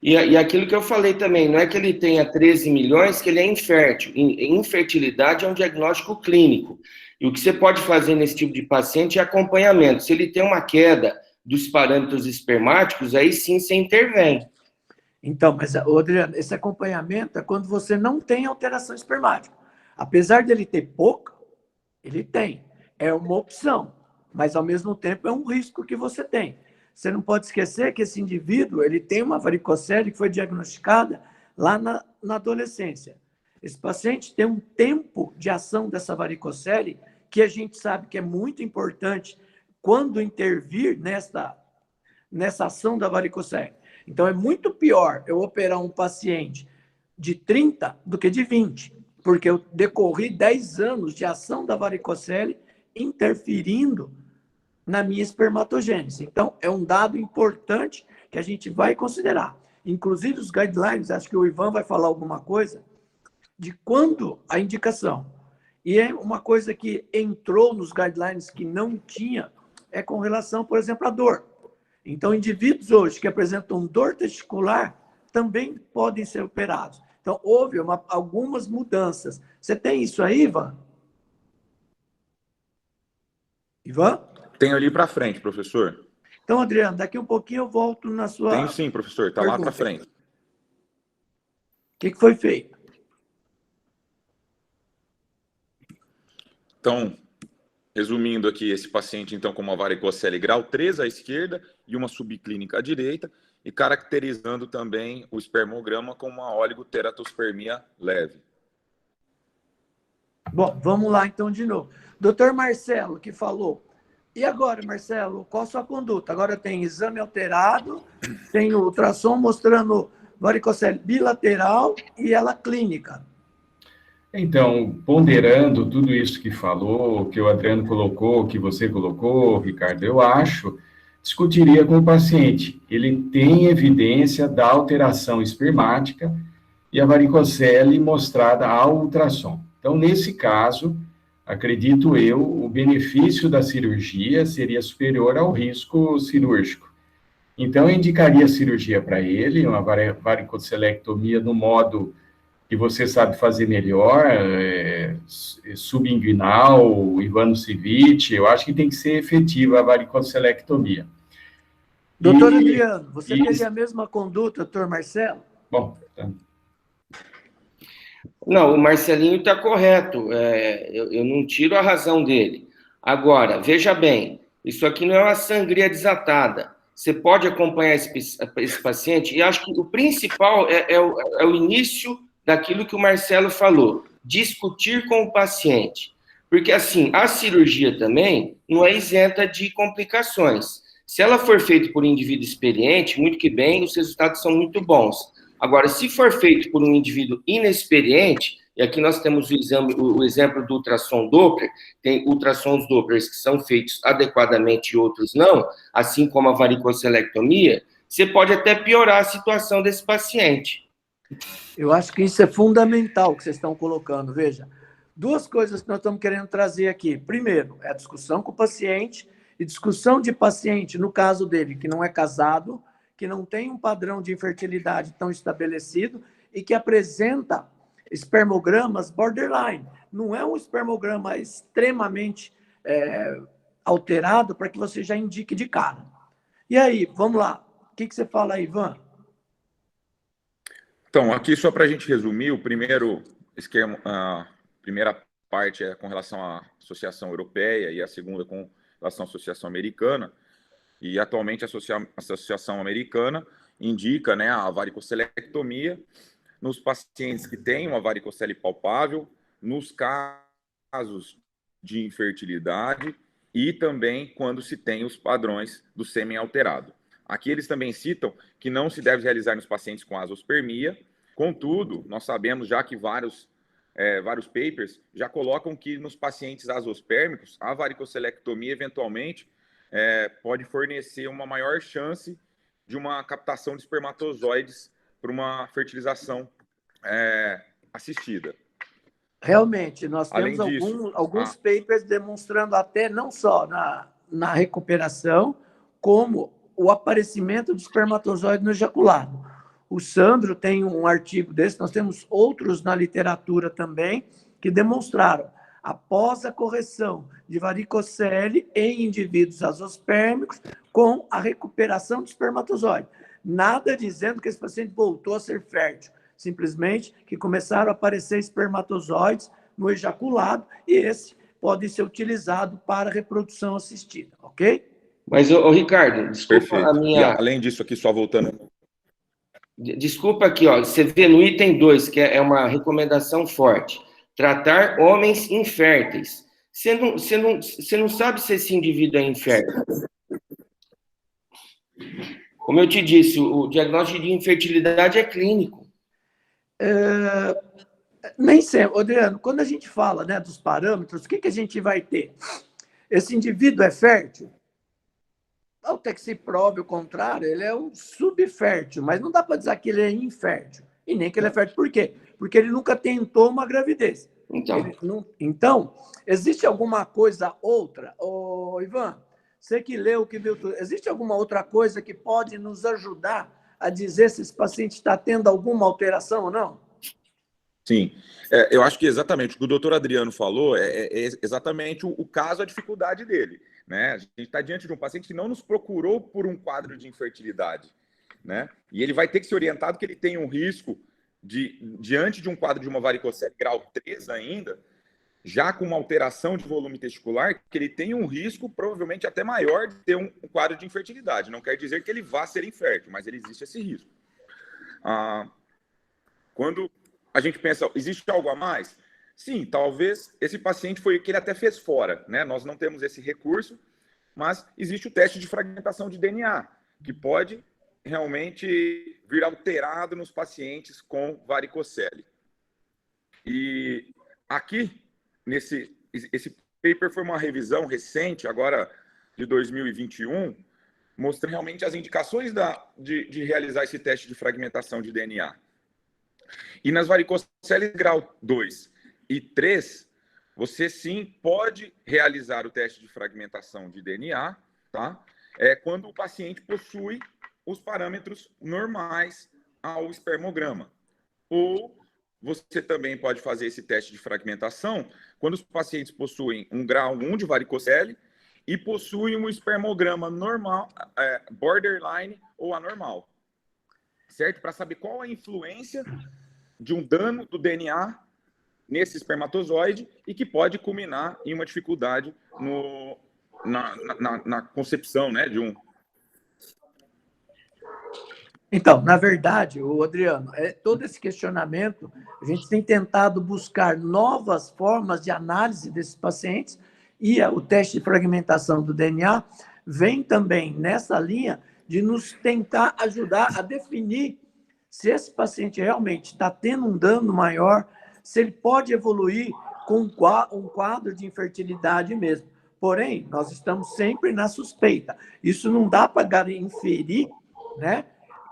E aquilo que eu falei também, não é que ele tenha 13 milhões, que ele é infértil. Infertilidade é um diagnóstico clínico. E o que você pode fazer nesse tipo de paciente é acompanhamento. Se ele tem uma queda dos parâmetros espermáticos, aí sim você intervém. Então, mas, Adriano, esse acompanhamento é quando você não tem alteração espermática. Apesar dele ter pouca, ele tem. É uma opção, mas ao mesmo tempo é um risco que você tem. você não pode esquecer que esse indivíduo ele tem uma varicocele que foi diagnosticada lá na adolescência. Esse paciente tem um tempo de ação dessa varicocele que a gente sabe que é muito importante quando intervir nessa ação da varicocele. Então, é muito pior eu operar um paciente de 30 do que de 20, porque eu decorri 10 anos de ação da varicocele interferindo na minha espermatogênese. Então, é um dado importante que a gente vai considerar. Inclusive, os guidelines, acho que o Ivan vai falar alguma coisa, de quando a indicação. E é uma coisa que entrou nos guidelines que não tinha, é com relação, por exemplo, à dor. Então, indivíduos hoje que apresentam dor testicular também podem ser operados. Então, houve algumas mudanças. Você tem isso aí, Ivan? Ivan? Tenho ali para frente, professor. Então, Adriano, daqui um pouquinho eu volto na sua... Tenho sim, professor. Está lá para frente. O que foi feito? Então, resumindo aqui, esse paciente, então, com uma varicocele grau 3 à esquerda e uma subclínica à direita, e caracterizando também o espermograma com uma oligoteratospermia leve. Bom, vamos lá então de novo. Doutor Marcelo, que falou. E agora, Marcelo, qual a sua conduta? Agora tem exame alterado, tem o ultrassom mostrando varicocele bilateral e ela clínica. Então, ponderando tudo isso que falou, que o Adriano colocou, que você colocou, Ricardo, eu acho, discutiria com o paciente. Ele tem evidência da alteração espermática e a varicocele mostrada ao ultrassom. Então, nesse caso, acredito eu, o benefício da cirurgia seria superior ao risco cirúrgico. Então, eu indicaria a cirurgia para ele, uma varicocelectomia no modo que você sabe fazer melhor, subinguinal, Ivano-Civite, eu acho que tem que ser efetiva a varicocelectomia. Doutor Adriano, você teria a mesma conduta, doutor Marcelo? Bom, tá. Não, o Marcelinho está correto, eu não tiro a razão dele. Agora, veja bem, isso aqui não é uma sangria desatada. Você pode acompanhar esse paciente, e acho que o principal é o início daquilo que o Marcelo falou, discutir com o paciente. Porque, assim, a cirurgia também não é isenta de complicações. Se ela for feita por um indivíduo experiente, muito que bem, os resultados são muito bons. Agora, se for feito por um indivíduo inexperiente, e aqui nós temos o exemplo do ultrassom Doppler, tem ultrassons Dopplers que são feitos adequadamente e outros não, assim como a varicocelectomia, você pode até piorar a situação desse paciente. Eu acho que isso é fundamental que vocês estão colocando. Veja, duas coisas que nós estamos querendo trazer aqui. Primeiro, é a discussão com o paciente, e discussão de paciente, no caso dele, que não é casado, que não tem um padrão de infertilidade tão estabelecido e que apresenta espermogramas borderline. Não é um espermograma extremamente alterado para que você já indique de cara. E aí, vamos lá. O que você fala aí, Ivan? Então, aqui só para a gente resumir, o primeiro esquema, a primeira parte é com relação à Associação Europeia e a segunda com relação à Associação Americana. E atualmente a Associação Americana indica, né, a varicocelectomia nos pacientes que têm uma varicocele palpável, nos casos de infertilidade e também quando se tem os padrões do sêmen alterado. Aqui eles também citam que não se deve realizar nos pacientes com azospermia. Contudo, nós sabemos já que vários papers já colocam que nos pacientes azospérmicos, a varicocelectomia eventualmente pode fornecer uma maior chance de uma captação de espermatozoides para uma fertilização assistida. Realmente, nós temos alguns papers demonstrando até não só na recuperação, como o aparecimento de espermatozoide no ejaculado. O Sandro tem um artigo desse, nós temos outros na literatura também, que demonstraram, após a correção de varicocele em indivíduos azospérmicos, com a recuperação de espermatozoide. Nada dizendo que esse paciente voltou a ser fértil, simplesmente que começaram a aparecer espermatozoides no ejaculado, e esse pode ser utilizado para reprodução assistida, ok? Mas, ô Ricardo, desculpa Perfeito. a minha... E além disso aqui, só voltando... Desculpa Perfeito. a minha... E além disso aqui, só voltando... Desculpa aqui, ó, você vê no item 2, que é uma recomendação forte. Tratar homens inférteis. Você não sabe se esse indivíduo é infértil. Como eu te disse, o diagnóstico de infertilidade é clínico. Nem sempre, Adriano, quando a gente fala, né, dos parâmetros, o que a gente vai ter? Esse indivíduo é fértil? Até que se prove o contrário, ele é um subfértil, mas não dá para dizer que ele é infértil. E nem que ele é fértil. Por quê? Porque ele nunca tentou uma gravidez. Então, existe alguma coisa outra? Ivan, você que leu, que viu tudo, existe alguma outra coisa que pode nos ajudar a dizer se esse paciente está tendo alguma alteração ou não? Sim, eu acho que exatamente o que o doutor Adriano falou é exatamente o caso, a dificuldade dele. Né? A gente está diante de um paciente que não nos procurou por um quadro de infertilidade. Né? E ele vai ter que ser orientado que ele tem um risco diante de um quadro de uma varicocele grau 3 ainda, já com uma alteração de volume testicular, que ele tem um risco provavelmente até maior de ter um quadro de infertilidade. Não quer dizer que ele vá ser infértil, mas ele existe esse risco. Quando a gente pensa, existe algo a mais? Sim, talvez esse paciente foi o que ele até fez fora, né? Nós não temos esse recurso, mas existe o teste de fragmentação de DNA, que pode realmente vir alterado nos pacientes com varicocele. E aqui, esse paper foi uma revisão recente, agora de 2021, mostrando realmente as indicações de realizar esse teste de fragmentação de DNA. E nas varicoceles grau 2 e 3, você sim pode realizar o teste de fragmentação de DNA, tá? Quando o paciente possui os parâmetros normais ao espermograma. Ou você também pode fazer esse teste de fragmentação quando os pacientes possuem um grau 1 de varicocele e possuem um espermograma normal, borderline ou anormal. Certo? Para saber qual a influência de um dano do DNA nesse espermatozoide e que pode culminar em uma dificuldade na concepção, né, de um... Então, na verdade, Adriano, todo esse questionamento, a gente tem tentado buscar novas formas de análise desses pacientes e o teste de fragmentação do DNA vem também nessa linha de nos tentar ajudar a definir se esse paciente realmente está tendo um dano maior, se ele pode evoluir com um quadro de infertilidade mesmo. Porém, nós estamos sempre na suspeita. Isso não dá para inferir, né,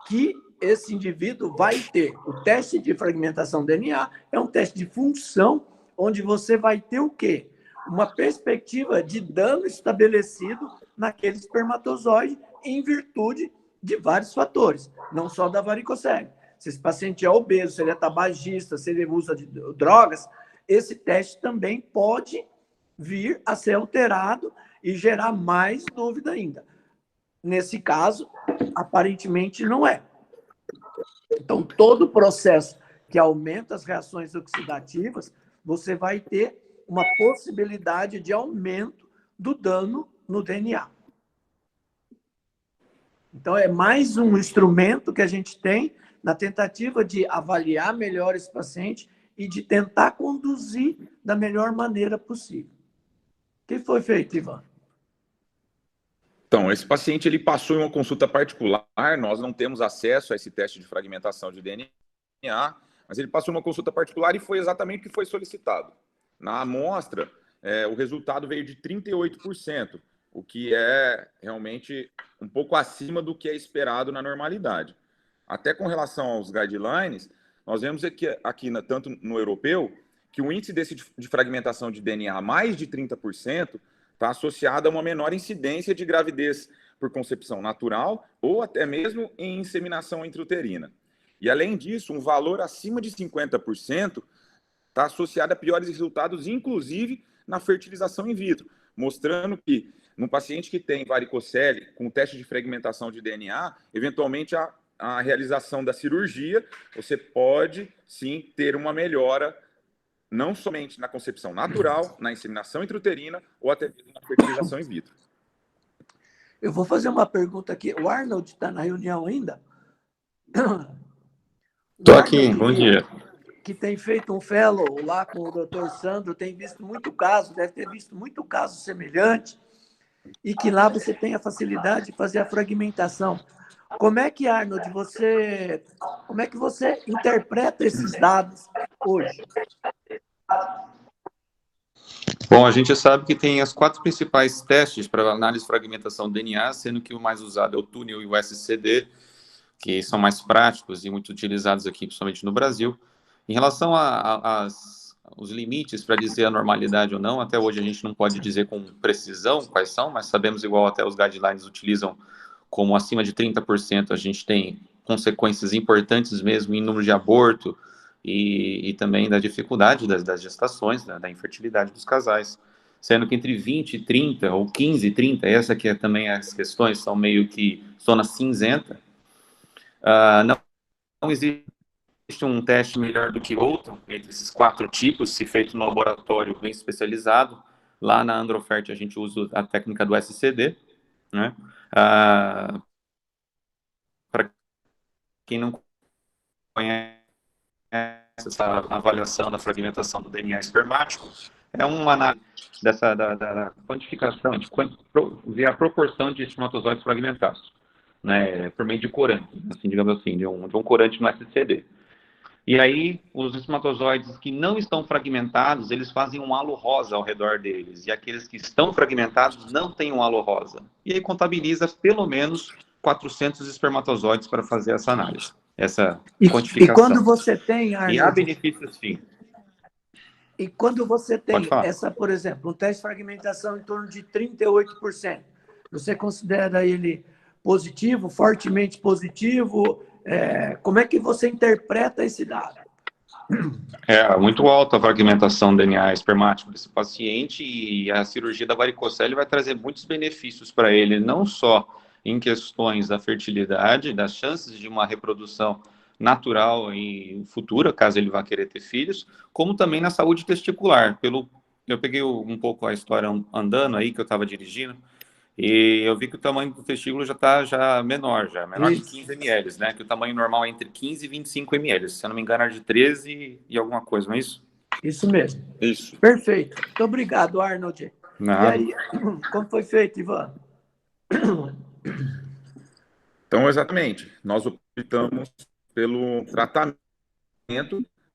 que esse indivíduo vai ter. O teste de fragmentação DNA é um teste de função, onde você vai ter o quê? Uma perspectiva de dano estabelecido naquele espermatozoide em virtude de vários fatores, não só da varicocele. Se esse paciente é obeso, se ele é tabagista, se ele usa de drogas, esse teste também pode vir a ser alterado e gerar mais dúvida ainda. Nesse caso, aparentemente não é. Então, todo processo que aumenta as reações oxidativas, você vai ter uma possibilidade de aumento do dano no DNA. Então, é mais um instrumento que a gente tem na tentativa de avaliar melhor esse paciente e de tentar conduzir da melhor maneira possível. O que foi feito, Ivan? Então, esse paciente ele passou em uma consulta particular, nós não temos acesso a esse teste de fragmentação de DNA, mas ele passou em uma consulta particular e foi exatamente o que foi solicitado. Na amostra, o resultado veio de 38%, o que é realmente um pouco acima do que é esperado na normalidade. Até com relação aos guidelines, nós vemos aqui tanto no europeu, que o índice de fragmentação de DNA mais de 30% está associado a uma menor incidência de gravidez por concepção natural ou até mesmo em inseminação intrauterina. E, além disso, um valor acima de 50% está associado a piores resultados, inclusive na fertilização in vitro, mostrando que, num paciente que tem varicocele, com teste de fragmentação de DNA, eventualmente a realização da cirurgia, você pode, sim, ter uma melhora não somente na concepção natural, na inseminação intrauterina ou até mesmo na fertilização in vitro. Eu vou fazer uma pergunta aqui. O Arnold está na reunião ainda? Estou aqui, bom dia. Que tem feito um fellow lá com o doutor Sandro, tem visto muito caso, deve ter visto muito caso semelhante, e que lá você tem a facilidade de fazer a fragmentação. Como é que, Arnold, como é que você interpreta esses dados hoje? Bom, a gente sabe que tem as 4 principais testes para análise de fragmentação do DNA, sendo que o mais usado é o túnel e o SCD, que são mais práticos e muito utilizados aqui, principalmente no Brasil. Em relação aos limites para dizer a normalidade ou não, até hoje a gente não pode dizer com precisão quais são, mas sabemos, igual até os guidelines utilizam, como acima de 30% a gente tem consequências importantes mesmo em número de aborto e também da dificuldade das gestações, da infertilidade dos casais. Sendo que entre 20 e 30, ou 15 e 30, essa que é também as questões são meio que zona cinzenta, não existe um teste melhor do que outro, entre esses 4 tipos, se feito no laboratório bem especializado. Lá na Androfert a gente usa a técnica do SCD, né? Para quem não conhece essa avaliação da fragmentação do DNA espermático, é uma análise da quantificação, de ver a proporção de espermatozoides fragmentados, né, por meio de corante, assim, digamos assim, de um corante no SCD. E aí, os espermatozoides que não estão fragmentados, eles fazem um halo rosa ao redor deles. E aqueles que estão fragmentados não têm um halo rosa. E aí contabiliza pelo menos 400 espermatozoides para fazer essa análise, essa quantificação. E quando você tem, Arnold... E há benefícios, sim. E quando você tem essa, por exemplo, um teste de fragmentação em torno de 38%, você considera ele positivo, fortemente positivo? Como é que você interpreta esse dado? É muito alta a fragmentação do DNA espermático desse paciente, e a cirurgia da varicocele vai trazer muitos benefícios para ele, não só em questões da fertilidade, das chances de uma reprodução natural e futura, caso ele vá querer ter filhos, como também na saúde testicular. Eu peguei um pouco a história andando aí, que eu estava dirigindo, e eu vi que o tamanho do testículo já está menor de 15 ml, né? Que o tamanho normal é entre 15 e 25 ml. Se eu não me engano, é de 13 e alguma coisa, não é isso? Isso mesmo. Isso. Perfeito. Muito obrigado, Arnold. Nada. E aí, como foi feito, Ivan? Então, exatamente, nós optamos pelo tratamento,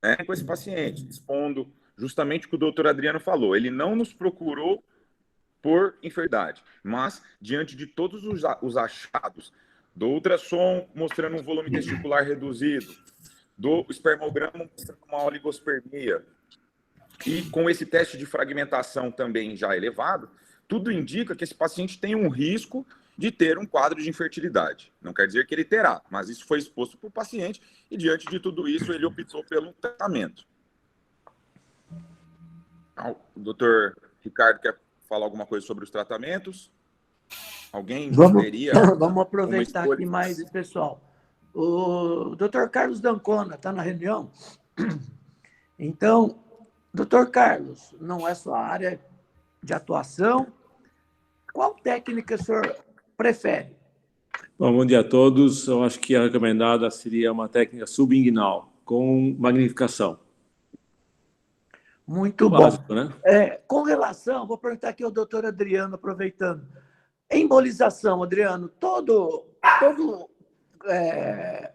né, com esse paciente, expondo justamente o que o doutor Adriano falou. Ele não nos procurou por enfermidade, mas diante de todos os achados do ultrassom mostrando um volume testicular reduzido, do espermograma mostrando uma oligospermia, e com esse teste de fragmentação também já elevado, tudo indica que esse paciente tem um risco de ter um quadro de infertilidade. Não quer dizer que ele terá, mas isso foi exposto para o paciente e, diante de tudo isso, ele optou pelo tratamento. O doutor Ricardo quer falar alguma coisa sobre os tratamentos? Alguém teria? Vamos aproveitar aqui mais, pessoal. O doutor Carlos D'Ancona está na reunião. Então, doutor Carlos, não é sua área de atuação. Qual técnica o senhor prefere? Bom dia a todos. Eu acho que a recomendada seria uma técnica subinguinal, com magnificação. Muito básico, bom. Né? Com relação, vou perguntar aqui ao doutor Adriano, aproveitando. Embolização, Adriano, todo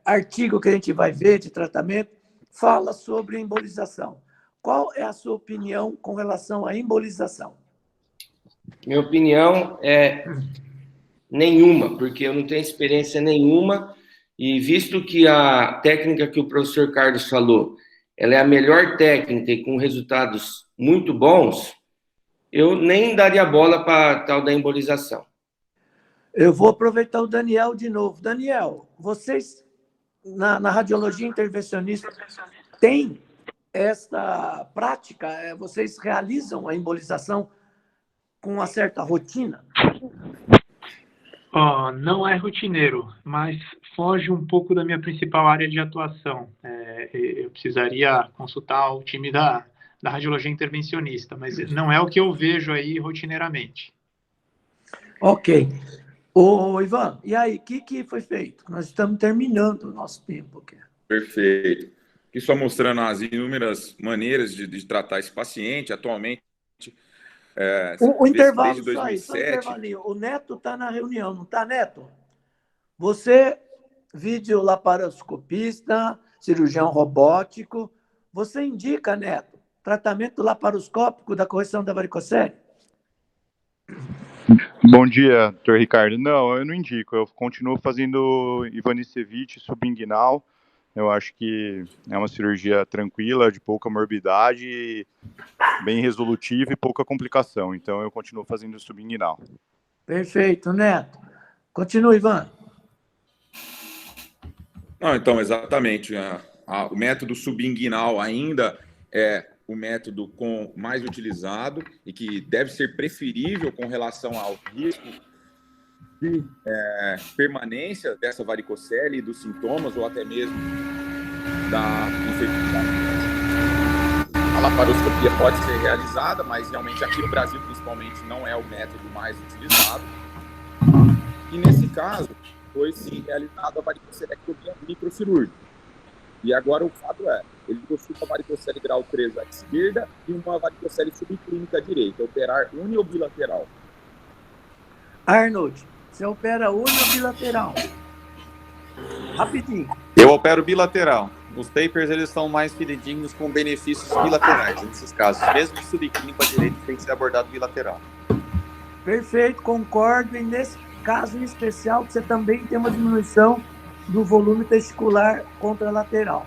artigo que a gente vai ver de tratamento fala sobre embolização. Qual é a sua opinião com relação à embolização? Minha opinião é nenhuma, porque eu não tenho experiência nenhuma, e visto que a técnica que o professor Carlos falou, ela é a melhor técnica e com resultados muito bons, eu nem daria bola para tal da embolização. Eu vou aproveitar o Daniel de novo. Daniel, vocês, na radiologia intervencionista, têm essa prática? Vocês realizam a embolização com uma certa rotina? Não é rotineiro, mas foge um pouco da minha principal área de atuação. Eu precisaria consultar o time da radiologia intervencionista, mas não é o que eu vejo aí rotineiramente. Ok. Ô, Ivan, e aí, o que foi feito? Nós estamos terminando o nosso tempo aqui. Perfeito. Aqui só mostrando as inúmeras maneiras de tratar esse paciente. Atualmente, O intervalo, desde só isso, só um 2007. intervalinho. O Neto está na reunião, não está, Neto? Você, videolaparoscopista, cirurgião robótico, você indica, Neto, tratamento laparoscópico da correção da varicocele? Bom dia, doutor Ricardo. Não, eu não indico. Eu continuo fazendo Ivanisevic subinguinal. Eu acho que é uma cirurgia tranquila, de pouca morbidade, bem resolutiva e pouca complicação. Então, eu continuo fazendo subinguinal. Perfeito, Neto. Continua, Ivan. Não, então, exatamente. O método subinguinal ainda é o método mais utilizado e que deve ser preferível com relação ao risco de permanência dessa varicocele e dos sintomas ou até mesmo da infertilidade. A laparoscopia pode ser realizada, mas realmente aqui no Brasil, principalmente, não é o método mais utilizado. E nesse caso, foi sim realizada a varicocelectomia microcirúrgica. E agora o fato ele possui uma varicocele grau 3 à esquerda e uma varicocele subclínica à direita, operar uni ou bilateral. Arnold, você opera uni ou bilateral? Rapidinho. Eu opero bilateral. Os papers, eles são mais fidedignos com benefícios bilaterais, nesses casos. Mesmo o subclínico à direita tem que ser abordado bilateral. Perfeito, concordo. E nesse caso em especial, você também tem uma diminuição do volume testicular contralateral.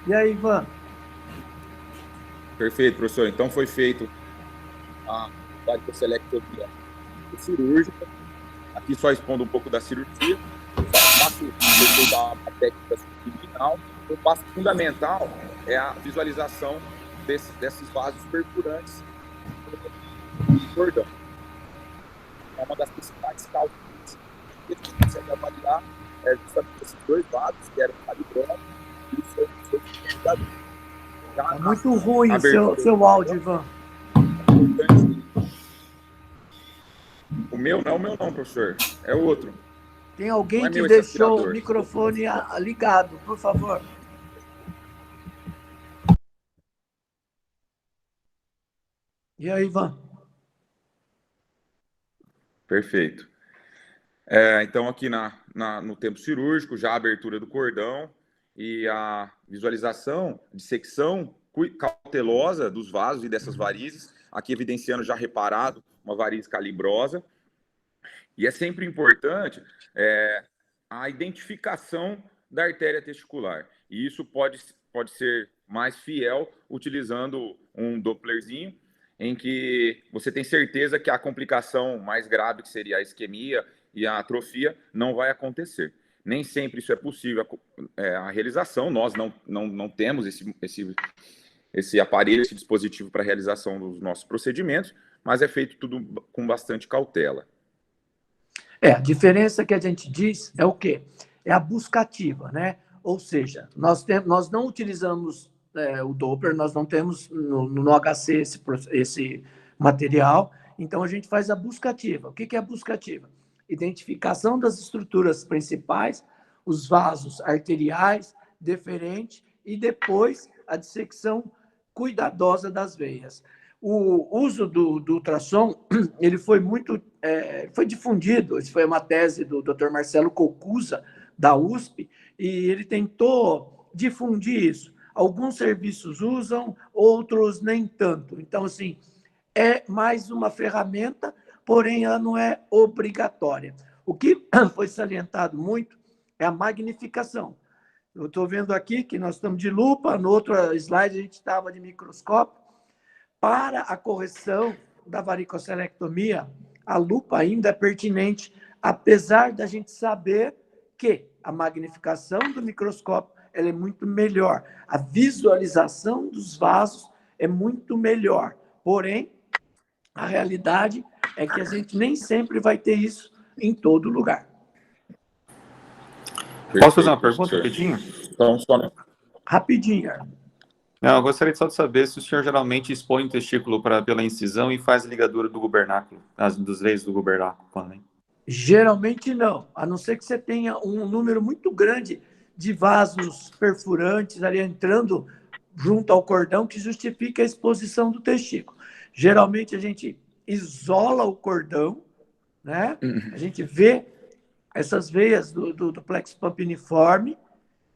E aí, Ivan? Perfeito, professor. Então foi feito a varicocelectomia cirúrgica. Aqui só expondo um pouco da cirurgia. Passo da técnica subinguinal. O passo fundamental é a visualização desses vasos perfurantes do cordão. É uma das principais causas que a gente consegue avaliar justamente esses dois vasos, que eram calibrosos, e o seu utilizador. É muito ruim o seu áudio, Ivan. O meu não, professor. É o outro. Tem alguém que deixou o microfone ligado, por favor. E aí, Ivan? Perfeito. Então, aqui no tempo cirúrgico, já a abertura do cordão e a visualização, dissecção cautelosa dos vasos e dessas varizes, aqui evidenciando já reparado uma variz calibrosa. E é sempre importante a identificação da artéria testicular. E isso pode ser mais fiel utilizando um Dopplerzinho, em que você tem certeza que a complicação mais grave, que seria a isquemia e a atrofia, não vai acontecer. Nem sempre isso é possível a realização. Nós não temos esse aparelho, esse dispositivo para a realização dos nossos procedimentos, mas é feito tudo com bastante cautela. A diferença que a gente diz é o quê? É a buscativa, né? Ou seja, nós não utilizamos o Doppler, nós não temos no HC esse material, então a gente faz a buscativa. O que é a buscativa? Identificação das estruturas principais, os vasos arteriais, deferente, e depois a dissecção cuidadosa das veias. O uso do ultrassom, ele foi muito foi difundido. Isso foi uma tese do Dr. Marcelo Cocusa, da USP, e ele tentou difundir isso. Alguns serviços usam, outros nem tanto. Então, assim, é mais uma ferramenta, porém ela não é obrigatória. O que foi salientado muito é a magnificação. Eu estou vendo aqui que nós estamos de lupa, no outro slide a gente estava de microscópio. Para a correção da varicocelectomia, a lupa ainda é pertinente, apesar da gente saber que a magnificação do microscópio ela é muito melhor. A visualização dos vasos é muito melhor. Porém, a realidade é que a gente nem sempre vai ter isso em todo lugar. Posso fazer uma pergunta rapidinho? Então, só... Rapidinho. Não, eu gostaria só de saber se o senhor geralmente expõe o testículo pela incisão e faz a ligadura do gubernáculo, dos veios do gubernáculo também. Geralmente não, a não ser que você tenha um número muito grande de vasos perfurantes ali entrando junto ao cordão que justifica a exposição do testículo. Geralmente a gente isola o cordão, né? A gente vê essas veias do plexo pampiniforme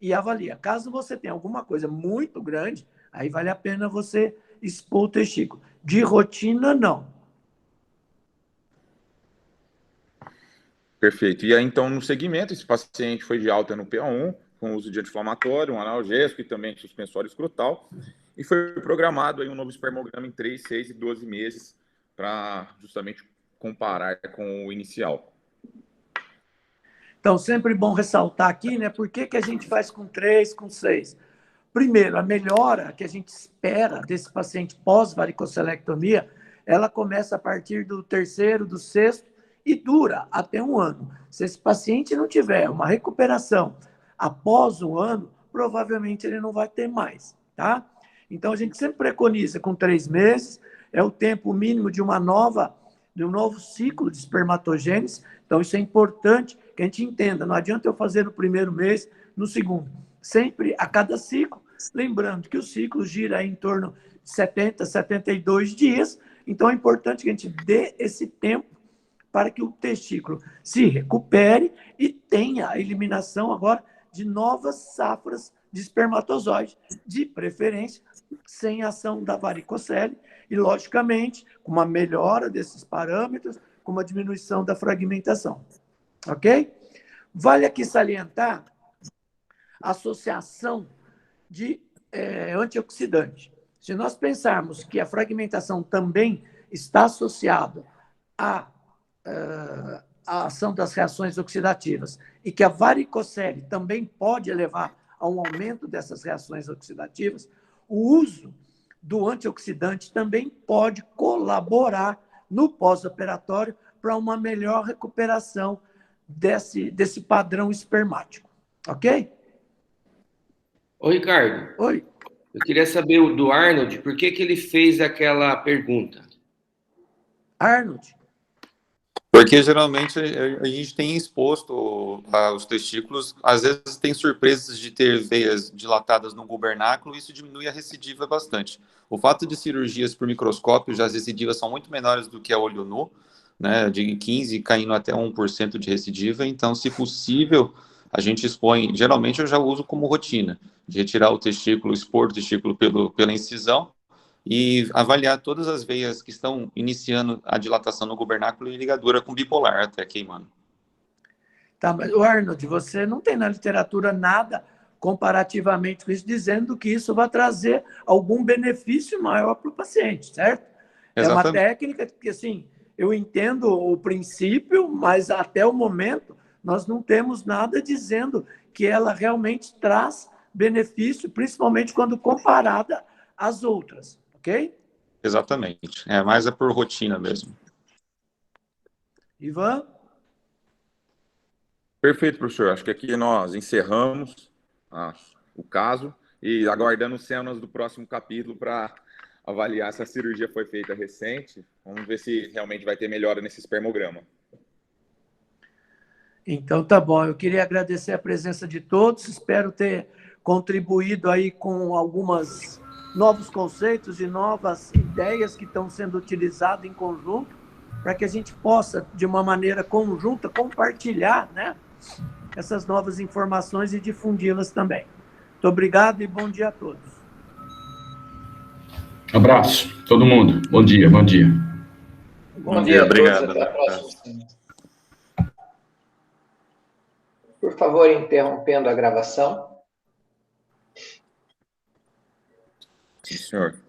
e avalia. Caso você tenha alguma coisa muito grande, aí vale a pena você expor o testículo. De rotina, não. Perfeito. E aí, então, no segmento, esse paciente foi de alta no PA1, com uso de anti-inflamatório, um analgésico e também suspensório escrotal, e foi programado aí um novo espermograma em 3, 6 e 12 meses para justamente comparar com o inicial. Então, sempre bom ressaltar aqui, né? Por que a gente faz com 3, com 6? Primeiro, a melhora que a gente espera desse paciente pós-varicocelectomia, ela começa a partir do 3º, do 6º e dura até 1 ano. Se esse paciente não tiver uma recuperação após 1 ano, provavelmente ele não vai ter mais, tá? Então, a gente sempre preconiza com 3 meses, é o tempo mínimo de um novo ciclo de espermatogênese. Então, isso é importante que a gente entenda. Não adianta eu fazer no primeiro mês, no segundo. Sempre a cada ciclo, lembrando que o ciclo gira em torno de 70, 72 dias. Então, é importante que a gente dê esse tempo para que o testículo se recupere e tenha a eliminação agora de novas safras de espermatozoide, de preferência sem ação da varicocele e, logicamente, com uma melhora desses parâmetros, com uma diminuição da fragmentação. Ok? Vale aqui salientar a associação de antioxidante. Se nós pensarmos que a fragmentação também está associada à ação das reações oxidativas e que a varicocele também pode levar a um aumento dessas reações oxidativas, o uso do antioxidante também pode colaborar no pós-operatório para uma melhor recuperação desse padrão espermático. Ok? Ô, Ricardo. Oi. Eu queria saber do Arnold, por que ele fez aquela pergunta? Arnold? Porque geralmente a gente tem exposto os testículos, às vezes tem surpresas de ter veias dilatadas no gubernáculo, e isso diminui a recidiva bastante. O fato de cirurgias por microscópio, já as recidivas são muito menores do que a olho nu, né, de 15% caindo até 1% de recidiva, então, se possível, a gente expõe, geralmente eu já uso como rotina, de retirar o testículo, expor o testículo pela incisão, e avaliar todas as veias que estão iniciando a dilatação no gubernáculo e ligadura com bipolar, até queimando. Tá, mas, Arnold, você não tem na literatura nada comparativamente com isso, dizendo que isso vai trazer algum benefício maior para o paciente, certo? Exatamente. É uma técnica que, assim, eu entendo o princípio, mas até o momento nós não temos nada dizendo que ela realmente traz benefício, principalmente quando comparada às outras. Ok? Exatamente. Mais é por rotina mesmo. Ivan? Perfeito, professor. Acho que aqui nós encerramos o caso e aguardando cenas do próximo capítulo para avaliar se a cirurgia foi feita recente. Vamos ver se realmente vai ter melhora nesse espermograma. Então, tá bom. Eu queria agradecer a presença de todos. Espero ter contribuído aí com algumas novos conceitos e novas ideias que estão sendo utilizadas em conjunto, para que a gente possa, de uma maneira conjunta, compartilhar, né, essas novas informações e difundi-las também. Muito obrigado e bom dia a todos. Abraço, todo mundo. Bom dia, bom dia. Bom dia, obrigado. Até a próxima. Por favor, interrompendo a gravação. Sim, senhor.